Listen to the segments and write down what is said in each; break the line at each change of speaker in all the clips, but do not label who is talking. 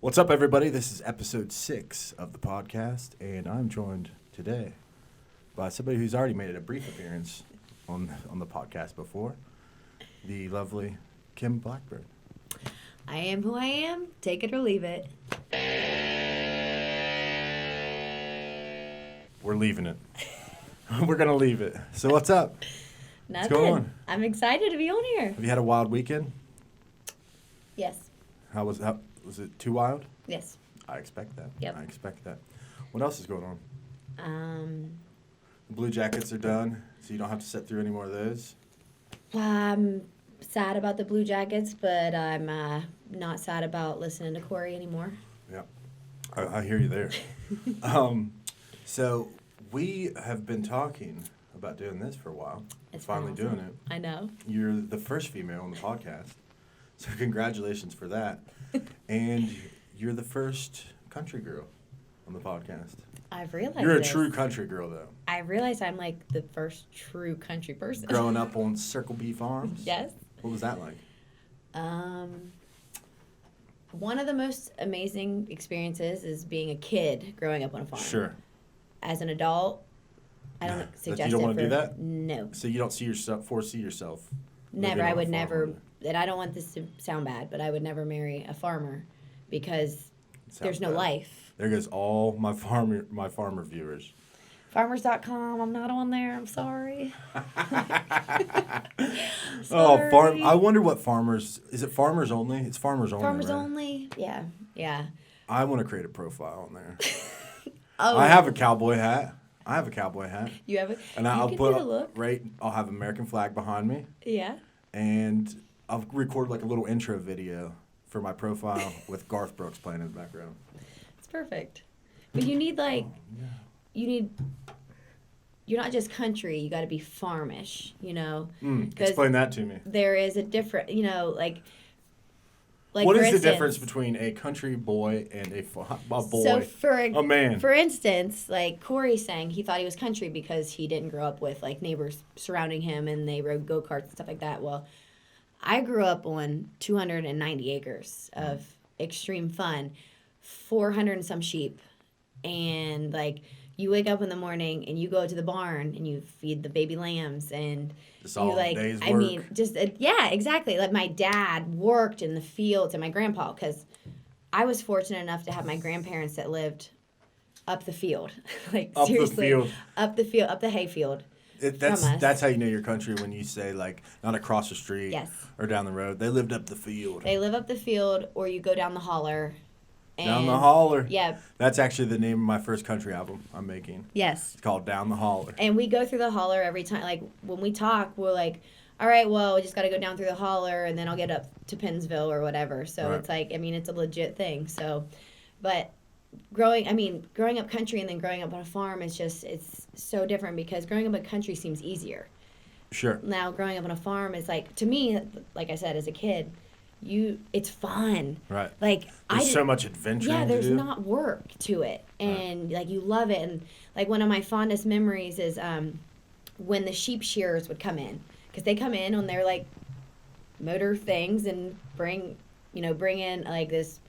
What's up, everybody? This is episode 6 of the podcast, and I'm joined today by somebody who's already made a brief appearance on the podcast before, the lovely Kim Blackburn.
I am who I am. Take it or leave it.
We're leaving it. We're going to leave it. So what's up?
Nothing.
What's going on?
I'm excited to be on here.
Have you had a wild weekend?
Yes.
Was it too wild?
Yes.
I expect that.
Yep.
I expect that. What else is going on? The Blue Jackets are done, so you don't have to sit through any more of those.
I'm sad about the Blue Jackets, but I'm not sad about listening to Corey anymore.
Yeah, I hear you there. So we have been talking about doing this for a while.
It's
finally
awesome.
doing it.
I know.
You're the first female on the podcast, so congratulations for that. And you're the first country girl on the podcast.
I've realized
You're a
this.
true country girl, though.
I realized I'm like the first true country person.
Growing up on Circle B Farms?
Yes.
What was that like?
One of the most amazing experiences is being a kid growing up on a farm.
Sure.
As an adult, I don't suggest it.
You don't want to do that?
No.
So you don't foresee yourself?
Never.
living
I
on a
would
farm,
never,
would
and I don't want this to sound bad, but I would never marry a farmer because there's no
bad.
life.
There goes all my farmer viewers.
Farmers.com, I'm not on there. I'm sorry.
Oh, farm! I wonder what farmers. Is it farmers only? It's farmers only.
Farmers
right?
only? Yeah. Yeah.
I want to create a profile on there.
Oh.
I have a cowboy hat.
You have it?
And
you
I'll
can
put
do the look.
right. I'll have American flag behind me,
Yeah.
and I'll record like a little intro video for my profile with Garth Brooks playing in the background.
It's perfect. But you need you're not just country, you got to be farmish, you know?
Explain that to me.
There is a different, like
What
for
is
instance,
the difference between a country boy and a boy?
So
a man.
For instance, like Corey saying he thought he was country because he didn't grow up with like neighbors surrounding him and they rode go-karts and stuff like that. Well, I grew up on 290 acres of extreme fun, 400 and some sheep, and like you wake up in the morning and you go to the barn and you feed the baby lambs and
Just
you
all
like
day's
I
work.
mean just yeah, exactly. Like my dad worked in the fields and my grandpa, cuz I was fortunate enough to have my grandparents that lived up the field. Like
Up the
seriously,
field.
up the hay field. From us.
That's how you know your country when you say like not across the street
Yes.
or down the road. They lived up the field.
They live up the field or you go down the holler.
Down the holler.
Yeah.
That's actually the name of my first country album I'm making.
Yes.
It's called Down the Holler.
And we go through the holler every time. Like, when we talk, we're like, all right, well, we just got to go down through the holler, and then I'll get up to Pennsville or whatever. So
Right.
it's like, I mean, it's a legit thing. So, but growing up country and then growing up on a farm is just, it's so different because growing up in country seems easier.
Sure.
Now, growing up on a farm is like, to me, like I said, as a kid, it's fun.
Right.
Like,
There's so much adventure.
yeah, there's
to do.
not work to it, and like you love it. And like one of my fondest memories is when the sheep shearers would come in, because they come in on their like motor things and bring in like this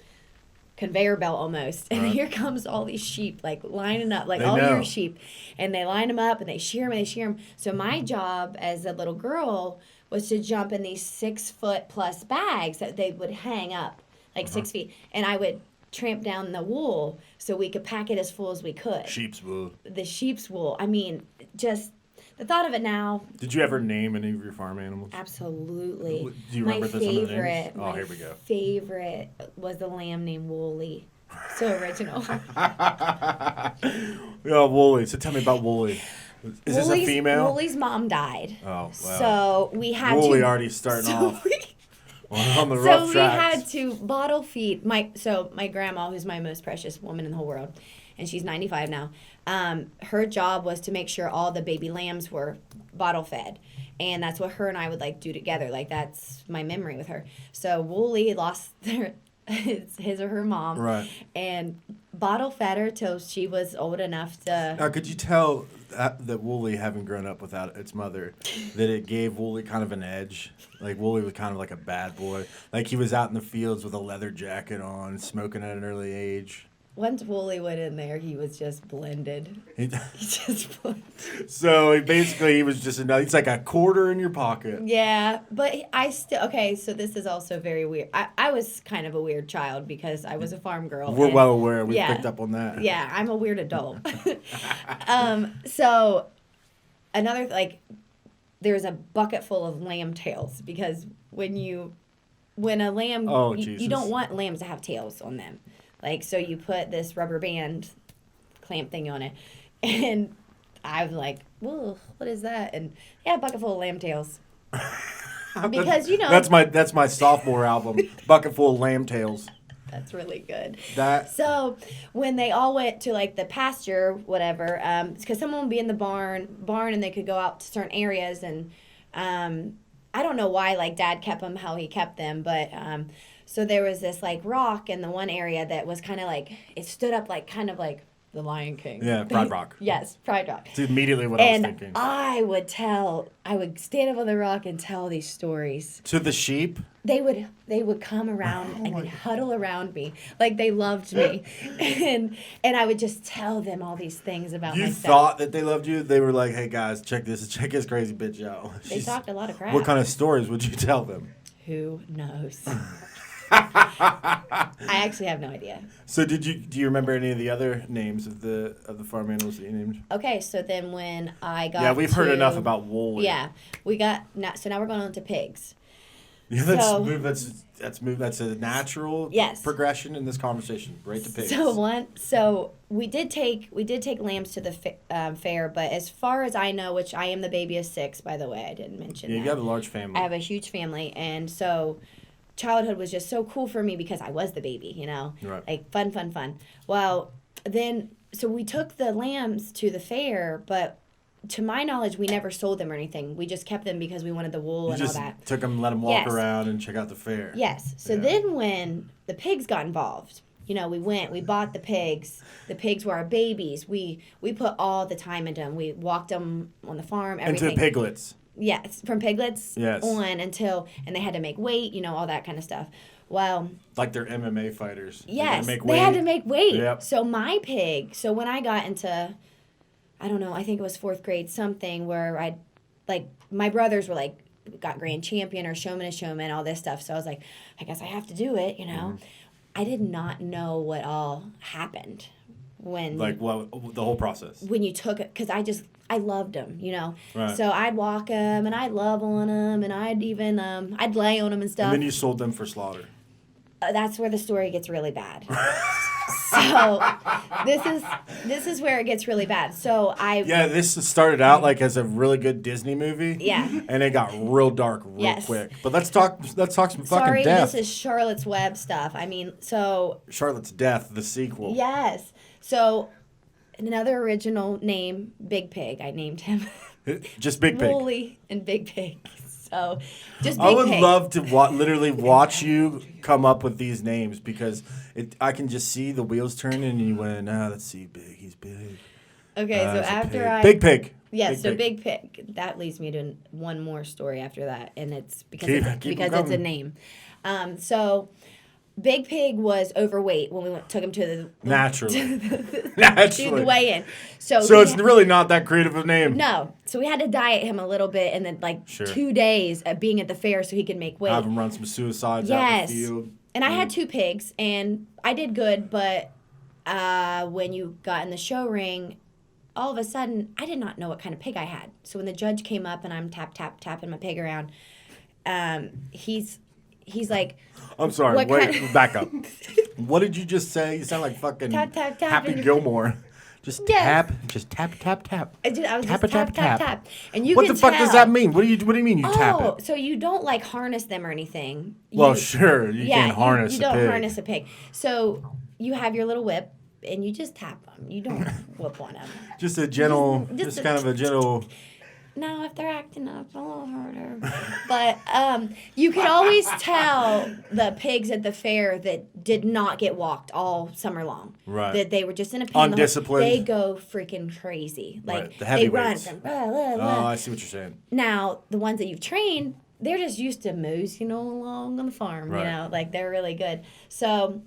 conveyor belt almost, and
Right.
here comes all these sheep like lining up, like
They
all
know.
your sheep, and they line them up and they shear them. So my job as a little girl was to jump in these 6-foot plus bags that they would hang up like 6 feet, and I would tramp down the wool so we could pack it as full as we could.
Sheep's wool.
The sheep's wool. I mean, just the thought of it now.
Did you ever name any of your farm animals?
Absolutely.
Do you remember some of the names? Oh,
my
here we go.
favorite was the lamb named Wooly. So original.
Yeah, Wooly. So tell me about Wooly. Is this a female?
Wooly's mom died.
Oh, wow.
So we had
Wooly
to.
already starting
so
off
we-
on the
So
rough
we
tracks.
had to bottle feed my grandma, who's my most precious woman in the whole world, and she's 95 now. Her job was to make sure all the baby lambs were bottle fed, and that's what her and I would like do together. Like that's my memory with her. So Wooly lost his or her mom,
Right.
and bottle fed her till she was old enough to.
Now, could you tell that Wooly, having grown up without its mother, that it gave Wooly kind of an edge? Like, Wooly was kind of like a bad boy. Like, he was out in the fields with a leather jacket on, smoking at an early age.
Once Wooly went in there, he was just blended. He just blended.
So, he was just it's like a quarter in your pocket.
Yeah, but I still, okay, so this is also very weird. I was kind of a weird child because I was a farm girl.
We're well aware. We picked up on that.
Yeah, I'm a weird adult. So, another, like, there's a bucket full of lamb tails because when a lamb, you don't want lambs to have tails on them. Like, so you put this rubber band clamp thing on it. And I was like, whoa, what is that? And yeah, a bucket full of lamb tails. Because,
That's my sophomore album, Bucket Full of Lamb Tails.
That's really good.
So
when they all went to, like, the pasture, whatever, because someone would be in the barn, and they could go out to certain areas. And I don't know why, like, Dad kept them how he kept them, but... So there was this, like, rock in the one area that was kind of like, it stood up like kind of like the Lion King.
Yeah, Pride Rock.
Yes, Pride Rock.
That's immediately what I was thinking.
And I would stand up on the rock and tell these stories.
To the sheep?
They would come around and they'd huddle around me. Like, they loved me. And I would just tell them all these things about myself.
You thought that they loved you? They were like, hey, guys, check this crazy bitch out.
They talked a lot of crap.
What kind of stories would you tell them?
Who knows? I actually have no idea.
So do you remember any of the other names of the farm animals that you named?
Okay, so then when I got
we've heard enough about Wooly.
Yeah, so now we're going on to pigs.
Yeah, that's a natural progression in this conversation. Right to pigs.
So we did take lambs to the fair, but as far as I know, which I am the baby of 6, by the way, I didn't mention that.
Yeah, you have a large family.
I have a huge family, and so childhood was just so cool for me because I was the baby,
Right.
Like fun. Well, then, so we took the lambs to the fair, but to my knowledge, we never sold them or anything. We just kept them because we wanted the wool and all that.
Took them, let them walk around and check out the fair.
Yes. So then when the pigs got involved, we bought the pigs. The pigs were our babies. We put all the time into them. We walked them on the farm, everything.
Into piglets.
Yes, from piglets
on
and they had to make weight, all that kind of stuff. Well,
like they're MMA fighters.
Yes, they had to make weight.
Yep.
So my pig, when I got into, I don't know, I think it was 4th grade, something where my brothers were got grand champion or showman is showman, all this stuff. So I was like, I guess I have to do it,
Mm-hmm.
I did not know what all happened when.
The whole process.
When you took it, because I loved them,
Right.
So I'd walk them and I'd love on them and I'd even I'd lay on them and stuff.
And then you sold them for slaughter.
That's where the story gets really bad. So this is where it gets really bad. So
this started out like as a really good Disney movie.
Yeah.
And it got real dark real quick. But let's talk some fucking
Sorry,
death.
This is Charlotte's Web stuff. I mean, so
Charlotte's Death, the sequel.
Yes. So another original name, Big Pig. I named him.
Just Big Pig.
Wooly and Big Pig. So, just Big Pig.
I would love to literally watch you come up with these names because I can just see the wheels turning and you went, let's see, big. He's big.
Okay, so after
Big Pig.
Yes, Big Pig. That leads me to one more story after that, and it's because
Keep
it's a name. So Big Pig was overweight when we took him to the
naturally
to the weigh-in. So
it's really not that creative of a name.
No, so we had to diet him a little bit, and then 2 days of being at the fair so he could make weight.
Have him run some suicides out in the field.
And I had 2 pigs, and I did good, but when you got in the show ring, all of a sudden I did not know what kind of pig I had. So when the judge came up and I'm tapping my pig around, he's like,
I'm sorry, back up. What did you just say? You sound like fucking
tap,
Happy Gilmore. Just tap. I was tap.
And you
what the fuck does that mean? What do you mean you tap it?
So you don't harness them or anything.
Well, sure, you can't harness a pig.
You don't harness a pig. So you have your little whip and you just tap them. You don't whoop on them.
Just a gentle, just kind of a gentle.
now if they're acting up, a little harder. But you could always tell the pigs at the fair that did not get walked all summer long.
Right.
That they were just in a pen.
Undisciplined.
They go freaking crazy. Like,
right. The
they run
heavyweights.
from blah, blah, blah.
Oh, I see what you're saying.
Now, the ones that you've trained, they're just used to moseying along on the farm,
Right.
you know? Like, they're really good. So,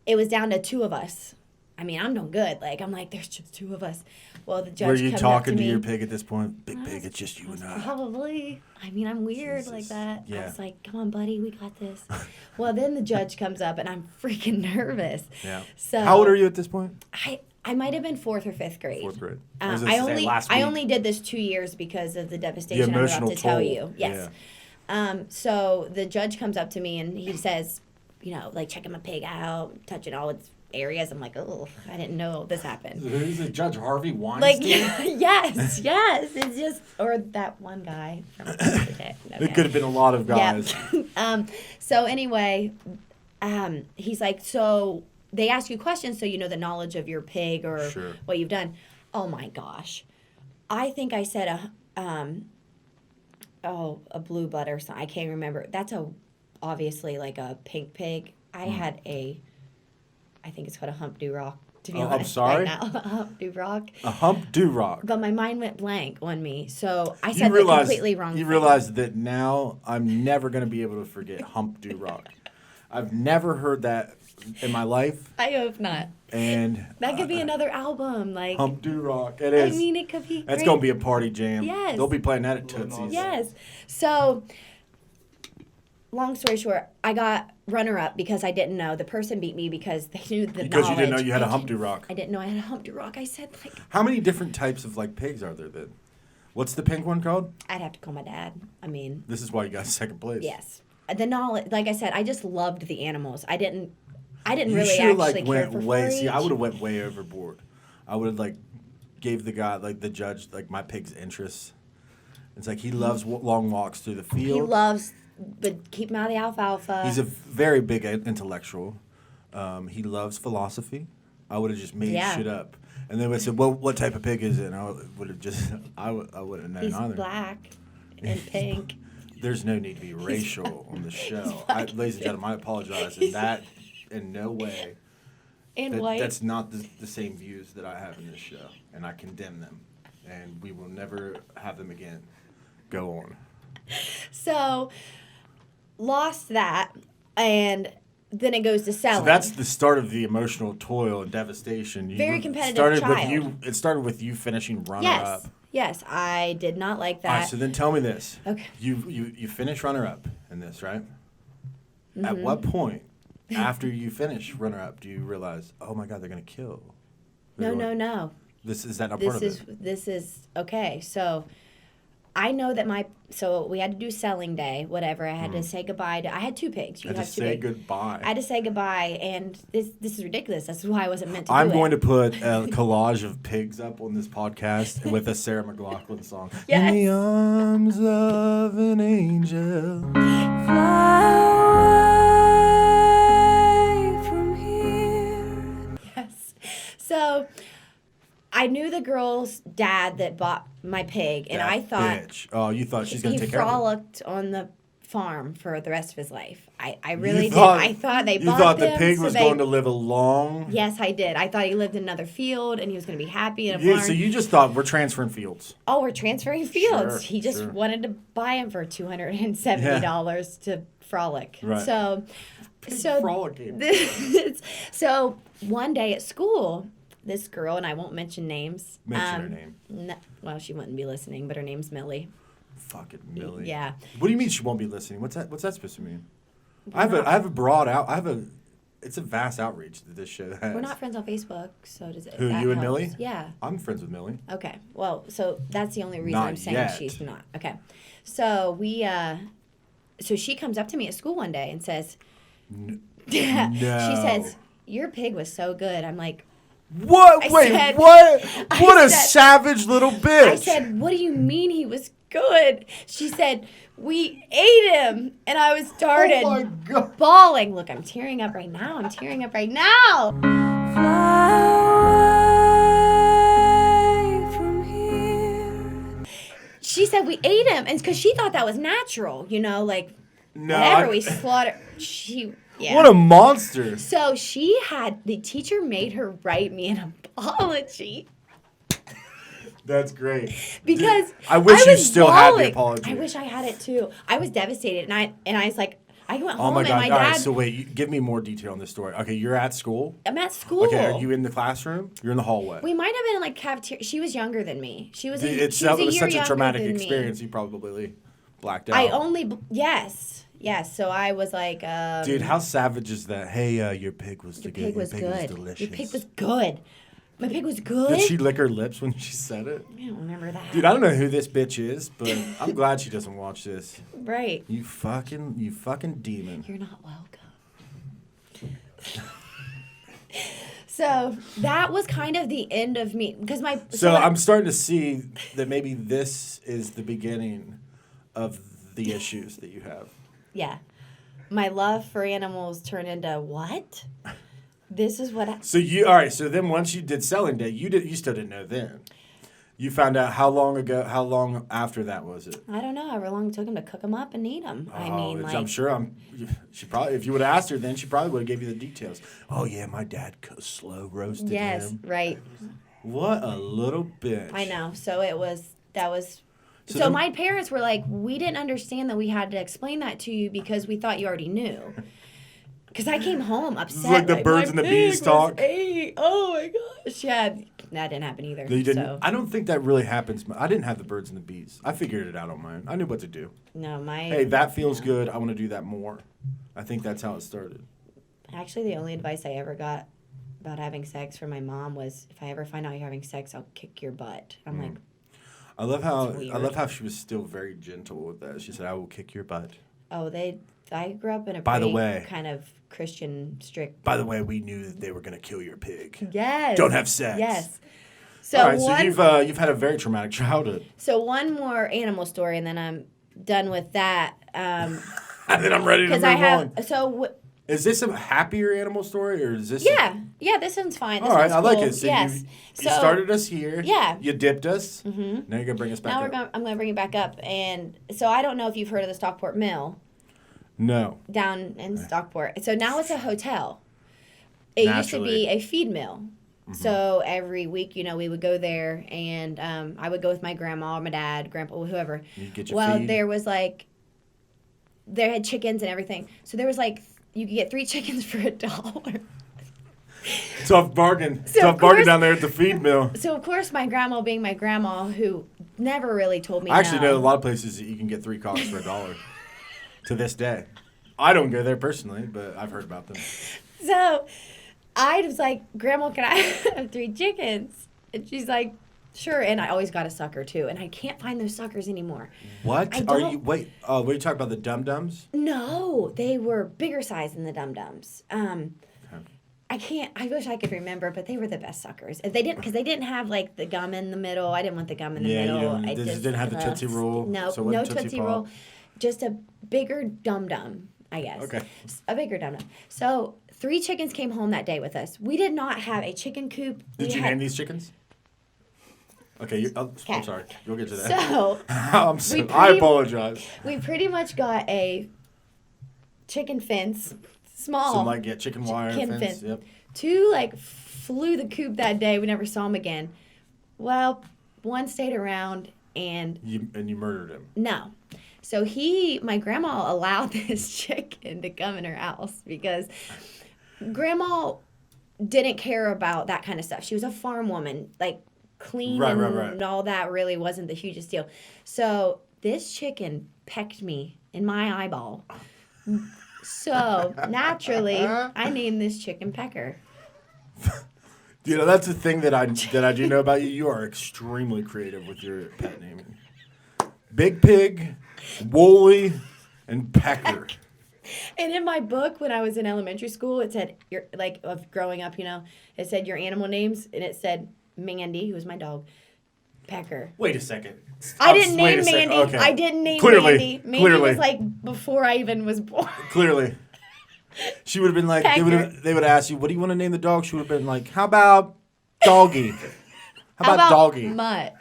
it was down to 2 of us. I mean, I'm doing good. Like, I'm like, there's just 2 of us. Well, the judge
Were you
comes
talking
up
to
me.
your pig at this point? Big pig, it's just you and I.
Probably. I mean, I'm weird
Jesus.
like that.
Yeah.
I was like, come on, buddy, we got this. Well, then the judge comes up, and I'm freaking nervous.
Yeah.
So
How old are you at this point?
I might have been 4th or 5th grade.
4th grade.
I only did this 2 years because of the devastation I'm about to tell you. Yes.
Yeah.
So the judge comes up to me and he says, you know, like checking my pig out, touching all its areas. I'm like, oh, I didn't know this happened.
Who's the judge? Harvey Weinstein?
Like, yes. It's just, or that one guy from the day. Okay.
It could have been a lot of guys.
Yeah. So anyway, he's like, so they ask you questions so you know the knowledge of your pig or
Sure.
what you've done. Oh my gosh. I think I said a blue butt or something. I can't remember. That's obviously like a pink pig. I had I think it's called a hump do rock, to be honest.
I'm sorry?
Right now. A hump do rock.
A hump do rock.
But my mind went blank on me. So I said the completely wrong thing.
You realize that now I'm never going to be able to forget hump do rock. I've never heard that in my life.
I hope not.
And
That could be another album. Like,
hump do rock. It is.
I mean, it could be
That's
great.
going to be a party jam.
Yes.
They'll be playing that at Tootsie's.
Yes. So, long story short, I got runner-up because I didn't know. The person beat me because they knew the
Because you didn't know
knowledge.
you had a hump do rock.
I didn't know I had a hump to rock. I said, like,
How many different types of like pigs are there then? What's the pink one called?
I'd have to call my dad. I mean,
This is why you got second place.
yes. The knowledge, like I said, I just loved the animals. I didn't
You
really
should
actually
like
care
went
for
way.
4-H.
See, I would have went way overboard. I would have like gave the guy like the judge like my pig's interests. It's like he loves long walks through the field.
He loves, but keep him out of the alfalfa.
He's a very big intellectual. He loves philosophy. I would have just made shit up, and they would say, "Well, what type of pig is it?" And I would have just, I would have known
He's
either.
black and pink.
There's no need to be racial on the show. Ladies and gentlemen, I apologize. In no way.
And white.
That's not the same views that I have in this show, and I condemn them, and we will never have them again. Go on.
So, lost that, and then it goes to selling.
So that's the start of the emotional toil and devastation.
Very competitive child.
It started with you finishing runner-up.
Yes, I did not like that.
All right, so then tell me this.
Okay.
You finish runner-up in this, right?
Mm-hmm.
At what point, after you finish runner-up, do you realize, oh my God, they're going to kill?
No.
Is that not part of it?
This is okay. So I know that so we had to do selling day, whatever. I had to say goodbye to. I had 2 pigs.
I had to say goodbye.
I had to say goodbye, and this is ridiculous. That's why I wasn't meant to.
I'm going to put a collage of pigs up on this podcast with a Sarah McLachlan song.
Yes.
In the arms of an angel.
Fly from here. Yes. So I knew the girl's dad that bought my pig, and
That
I thought
bitch. Oh, you thought she's going to
he
take care of it?
frolicked on the farm for the rest of his life. I really did.
thought-
I thought they
You
bought
thought the
them
pig
so
was
they-
going to live a long...
Yes, I did. I thought he lived in another field and he was going to be happy in a
Yeah,
farm.
so you just thought we're transferring fields.
Oh, we're transferring fields.
Sure,
He just
sure.
wanted to buy him for $270 to frolic.
Right.
So
Frolicking.
so one day at school, this girl, and I won't mention names.
Mention her name.
Well, she wouldn't be listening, but her name's Millie.
Fucking Millie.
Yeah.
What do you mean she won't be listening? What's that supposed to mean? I have a broad out. It's a vast outreach that this show has.
We're not friends on Facebook, so does it?
Who,
that
you and
helps.
Millie?
Yeah.
I'm friends with Millie.
Okay. Well, so that's the only reason
Not
I'm saying
yet.
she's not. Okay. So so she comes up to me at school one day and says,
No.
she says, "Your pig was so good." I'm like,
What?
I
Wait,
said-
what?
I
What a
said-
savage little bitch.
I said, "What do you mean he was good?" She said, "We ate him," and I was started
Oh my God.
bawling. Look, I'm tearing up right now. Fly away from here. She we ate him, and because she thought that was natural, like whatever we slaughtered.
What a monster!
So the teacher made her write me an apology.
That's great.
Because
I wish you still had the apology.
I wish I had it too. I was devastated, and I was like, I went home
oh my
and
God.
my
All
dad.
right, so wait, give me more detail on this story. Okay, you're at school.
I'm at school.
Okay, are you in the classroom? You're in the hallway.
We might have been in like cafeteria. She was younger than me. She was.
It was such a traumatic experience. You probably blacked out.
Yes. So I was like,
dude, how savage is that? Hey, your pig was
good.
good.
Your pig was
delicious.
Your pig was good. My pig was good.
Did she lick her lips when she said it?
I don't remember that.
Dude, I don't know who this bitch is, but I'm glad she doesn't watch this.
Right.
You fucking demon.
You're not welcome. So that was kind of the end of me because
I'm starting to see that maybe this is the beginning of the issues that you have.
Yeah. My love for animals turned into what? This is what
So then once you did selling day, you still didn't know then. You found out how long after that was it?
I don't know. However long it took him to cook them up and eat them.
I'm sure she probably, if you would have asked her then, she probably would have gave you the details. Oh yeah, my dad slow roasted him.
Yes, right.
What a little bitch.
I know. So So my parents were like, we didn't understand that we had to explain that to you because we thought you already knew. Because I came home upset.
This is like the birds and the bees talk.
Oh my gosh. Yeah, that didn't happen either.
You didn't?
So.
I don't think that really happens. I didn't have the birds and the bees. I figured it out on my own. I knew what to do.
No,
Hey, that feels good. I want to do that more. I think that's how it started.
Actually, the only advice I ever got about having sex from my mom was, if I ever find out you're having sex, I'll kick your butt. I'm like,
I love how she was still very gentle with that. She said, "I will kick your butt."
Oh, I grew up in a kind of Christian strict.
By the way, we knew that they were going to kill your pig.
Yes.
Don't have sex.
Yes. So
all right, so you've had a very traumatic childhood.
So one more animal story, and then I'm done with that.
And then I'm ready to move on.
So.
Is this a happier animal story, or is this?
Yeah, this one's fine.
All right, I like it. So
yes.
You started us here.
Yeah.
You dipped us.
Mm-hmm.
Now you're gonna bring us back up.
I'm gonna bring it back up, and so I don't know if you've heard of the Stockport Mill.
No.
Down in Stockport. So now it's a hotel. It used to be a feed mill. Mm-hmm. So every week, we would go there, and I would go with my grandma or my dad, grandpa, whoever.
You'd get your feed.
There was there had chickens and everything. So there was you could get 3 chickens for $1.
Tough bargain. Tough bargain down there at the feed mill.
So, of course, my grandma being my grandma, who never really told me
I actually know a lot of places that you can get 3 cocks for $1 to this day. I don't go there personally, but I've heard about them.
So I was like, Grandma, can I have 3 chickens? And she's like, sure. And I always got a sucker, too. And I can't find those suckers anymore.
What? Were you talking about the dum-dums?
No, they were bigger size than the dum-dums. I wish I could remember, but they were the best suckers. They didn't have the gum in the middle. I didn't want the gum in the middle.
I just didn't have the Tootsie Roll.
No,
so
no Tootsie Roll. Just a bigger dum-dum, I guess.
Okay.
A bigger dum-dum. So 3 chickens came home that day with us. We did not have a chicken coop.
Did you name these chickens? Okay, I'm sorry. We'll get to that.
So,
I apologize.
We pretty much got a chicken fence, small.
Some chicken wire fence. Yep.
2 flew the coop that day. We never saw them again. Well, one stayed around and
you murdered him.
No. So my grandma allowed this chicken to come in her house because grandma didn't care about that kind of stuff. She was a farm woman, clean and all that really wasn't the hugest deal. So this chicken pecked me in my eyeball. So naturally, I named this chicken Pecker.
That's the thing that I do know about you. You are extremely creative with your pet naming. Big Pig, Wooly, and Pecker.
And in my book, when I was in elementary school, it said of growing up, it said your animal names, and it said Mandy, who was my dog, Pecker.
Wait a second.
I didn't name Mandy. Okay. I didn't name Mandy. Mandy was before I even was born.
Clearly. She would have been they would ask you, what do you want to name the dog? She would have been like, how about Doggy? How about Doggy?
Mutt.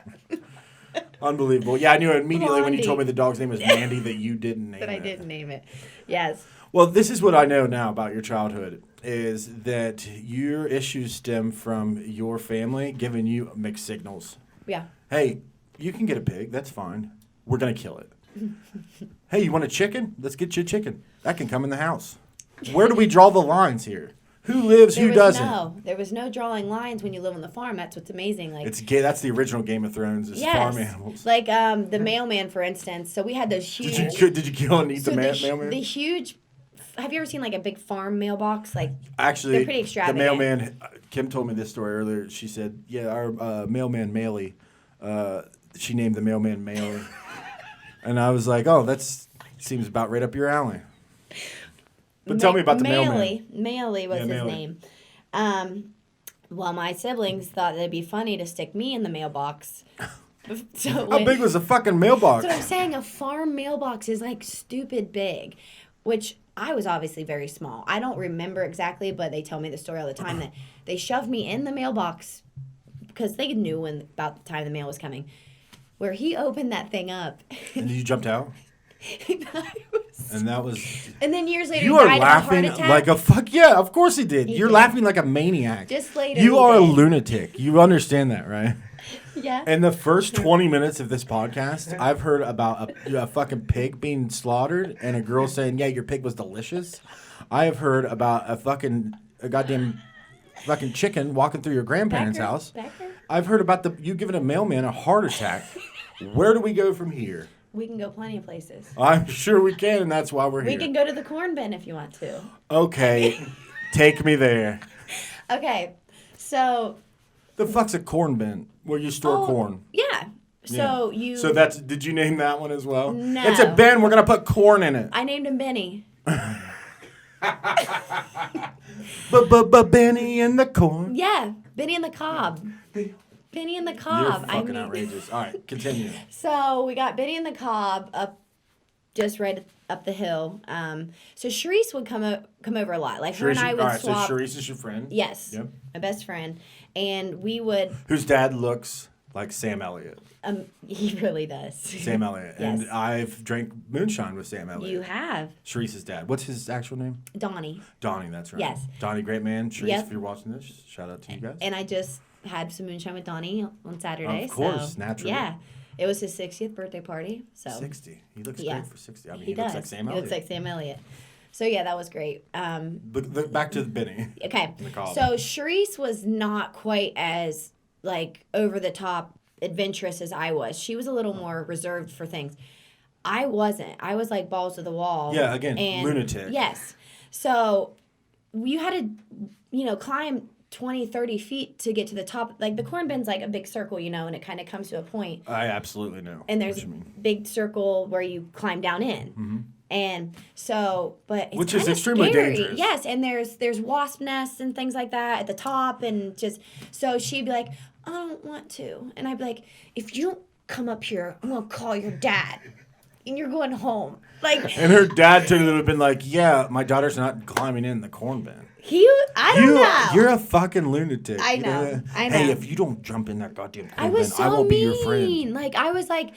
Unbelievable. Yeah, I knew immediately when you
Blondie.
told me the dog's name was Mandy that you didn't name
That
it.
I didn't name it. Yes.
Well, this is what I know now about your childhood, is that your issues stem from your family giving you mixed signals.
Yeah.
Hey, you can get a pig. That's fine. We're going to kill it. Hey, you want a chicken? Let's get you a chicken. That can come in the house. Where do we draw the lines here? Who lives, who doesn't?
There was no drawing lines when you live on the farm. That's what's amazing. Like
That's the original Game of Thrones, is farm animals.
Like the mailman, for instance. So we had those huge.
Did you kill and eat the mailman?
The huge. Have you ever seen like a big farm mailbox? Like
actually,
they're pretty extravagant.
The mailman. Kim told me this story earlier. She said, "Yeah, our mailman Maley. She named the mailman Maley." And I was like, "Oh, that seems about right up your alley." But tell me about the mailman.
Maley was his name. Well, my siblings thought it'd be funny to stick me in the mailbox.
How big was the fucking mailbox?
So I'm saying a farm mailbox is like stupid big, which I was obviously very small. I don't remember exactly, but they tell me the story all the time that they shoved me in the mailbox because they knew about the time the mail was coming. Where he opened that thing up.
And you jumped out? And that was.
And then years later,
you
he
are
died
laughing
of a heart attack.
like a fuck. Yeah, of course he did.
He
You're
did.
laughing like a maniac.
Just later.
You are a lunatic. You understand that, right?
Yeah.
In the first 20 minutes of this podcast, I've heard about a fucking pig being slaughtered and a girl saying, "Yeah, your pig was delicious." I have heard about a goddamn fucking chicken walking through your grandparents' house.
Becker?
I've heard about you giving a mailman a heart attack. Where do we go from here?
We can go plenty of places.
I'm sure we can, and that's why we're here.
We can go to the corn bin if you want to.
Okay, take me there.
Okay, so.
The fuck's a corn bin? Where you store corn?
Yeah. So you.
So did you name that one as well?
No.
It's a bin. We're gonna put corn in it.
I named him Benny.
Benny and the corn.
Yeah, Benny and the Cob. Benny and the Cob.
You're fucking outrageous. All right, continue.
So we got Benny and the Cob up, just right up the hill. So Sharice would come over a lot. Like her and I would swap.
So Sharice is your friend.
Yes.
Yep.
My best friend, and we would.
Whose dad looks like Sam Elliott.
He really does.
Sam Elliott.
Yes.
And I've drank moonshine with Sam Elliott.
You have.
Sharice's dad. What's his actual name?
Donnie.
Donnie, that's right.
Yes.
Donnie, great man. Sharice,
Yep.
if you're watching this, shout out to you guys.
And I just had some moonshine with Donnie on Saturday.
Of course,
so,
naturally.
Yeah. It was his 60th birthday party. So
60. He looks great for 60. I mean,
he
looks
does.
like Sam Elliott.
He looks like Sam Elliott. So yeah, that was great.
But back to the Benny.
Okay. So Sharice was not quite as like over the top adventurous as I was. She was a little more reserved for things. I wasn't. I was like balls to the wall.
Yeah, again, lunatic.
Yes. So you had to, climb 20, 30 feet to get to the top. Like the corn bin's like a big circle, and it kind of comes to a point.
I absolutely know.
And there's a big circle where you climb down in.
Mm-hmm.
And so, but it's
which is
kinda
extremely
scary.
dangerous.
Yes, and there's wasp nests and things like that at the top, and just so she'd be like, I don't want to, and I'd be like, if you don't come up here, I'm gonna call your dad, and you're going home. Like,
and her dad would have been like, yeah, my daughter's not climbing in the corn bin.
I don't know.
You're a fucking lunatic.
I know. I know.
Hey, if you don't jump in that goddamn corn
I was
bin,
so
I won't
mean.
be your friend.
Like I was like.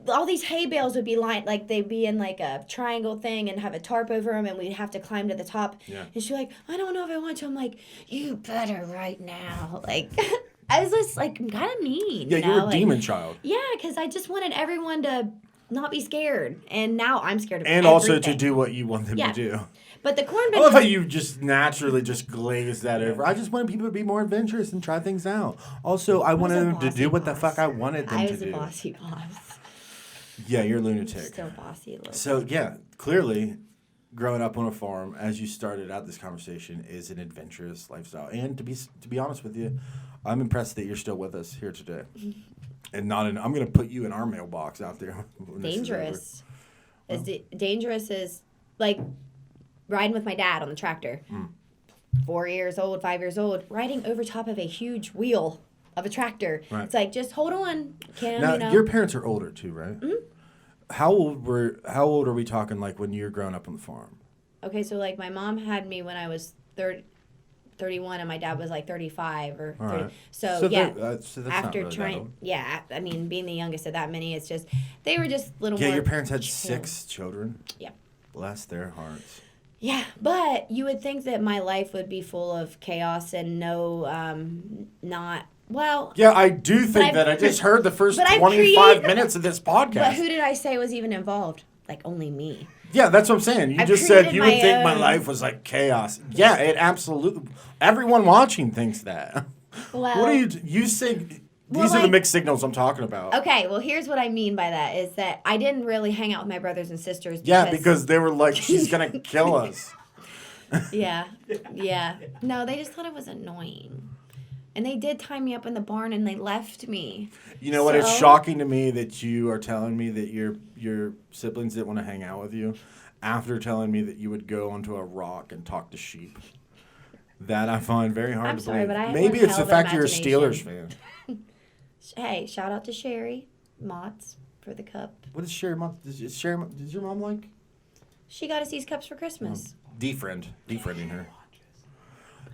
All these hay bales would be lined, like they'd be in like a triangle thing and have a tarp over them, and we'd have to climb to the top.
Yeah.
And she's like, I don't know if I want to. I'm like, you better right now. Like, I was just like kind of mean.
Yeah,
you
you
know?
were a demon child.
Yeah, because I just wanted everyone to not be scared, and now I'm scared of
and
everything.
also to do what you want them to do.
But the corn bin.
I love how you just naturally just glazed that over. I just wanted people to be more adventurous and try things out. Also, I wanted them to do what the fuck I wanted them to do.
I was a bossy boss.
Yeah, you're a lunatic.
Still bossy a little.
So, yeah, clearly, growing up on a farm, as you started out this conversation, is an adventurous lifestyle. And to be honest with you, I'm impressed that you're still with us here today. And I'm going to put you in our mailbox out there.
Dangerous. Dangerous is like riding with my dad on the tractor. 4 years old, 5 years old, riding over top of a huge wheel of a tractor.
Right.
It's like, just hold on, Kim.
Now, your parents are older too, right?
Mm-hmm.
How old are we talking? Like when you're growing up on the farm?
Okay, so like my mom had me when I was 31 and my dad was like 35 or 30.
Right.
So yeah,
so that's
after
not really that
trying,
old.
yeah, I mean, being the youngest of that many, it's just, they were just little
Yeah,
more.
your parents had
chill.
6 children.
Yep.
Bless their hearts.
Yeah, but you would think that my life would be full of chaos and no, not, well,
Yeah, I do think
I've
that. I just heard the first
but I've
25 minutes of this podcast.
but who did I say was even involved? Like, only me.
Yeah, that's what I'm saying. You
I've
just said
created
you would
my
think my
own-
life was like chaos. Yeah, it absolutely. Everyone watching thinks that.
Well,
What do you say?
Well,
These are the
like-
mixed signals I'm talking about.
Okay, well, here's what I mean by that is that I didn't really hang out with my brothers and sisters.
Yeah, because they were like, she's going to kill us.
Yeah, yeah. No, they just thought it was annoying. And they did tie me up in the barn and they left me.
You know what? It's
So-
shocking to me that you are telling me that your siblings didn't want to hang out with you after telling me that you would go onto a rock and talk to sheep. That I find very hard
I'm
to
sorry,
believe.
but I have
Maybe
one
it's the
hell of
fact
an
you're a Steelers fan.
Hey, shout out to Sherry Motts for the cup.
What is Sherry Mom? Does your mom like?
She got us these cups for Christmas.
Defriending her.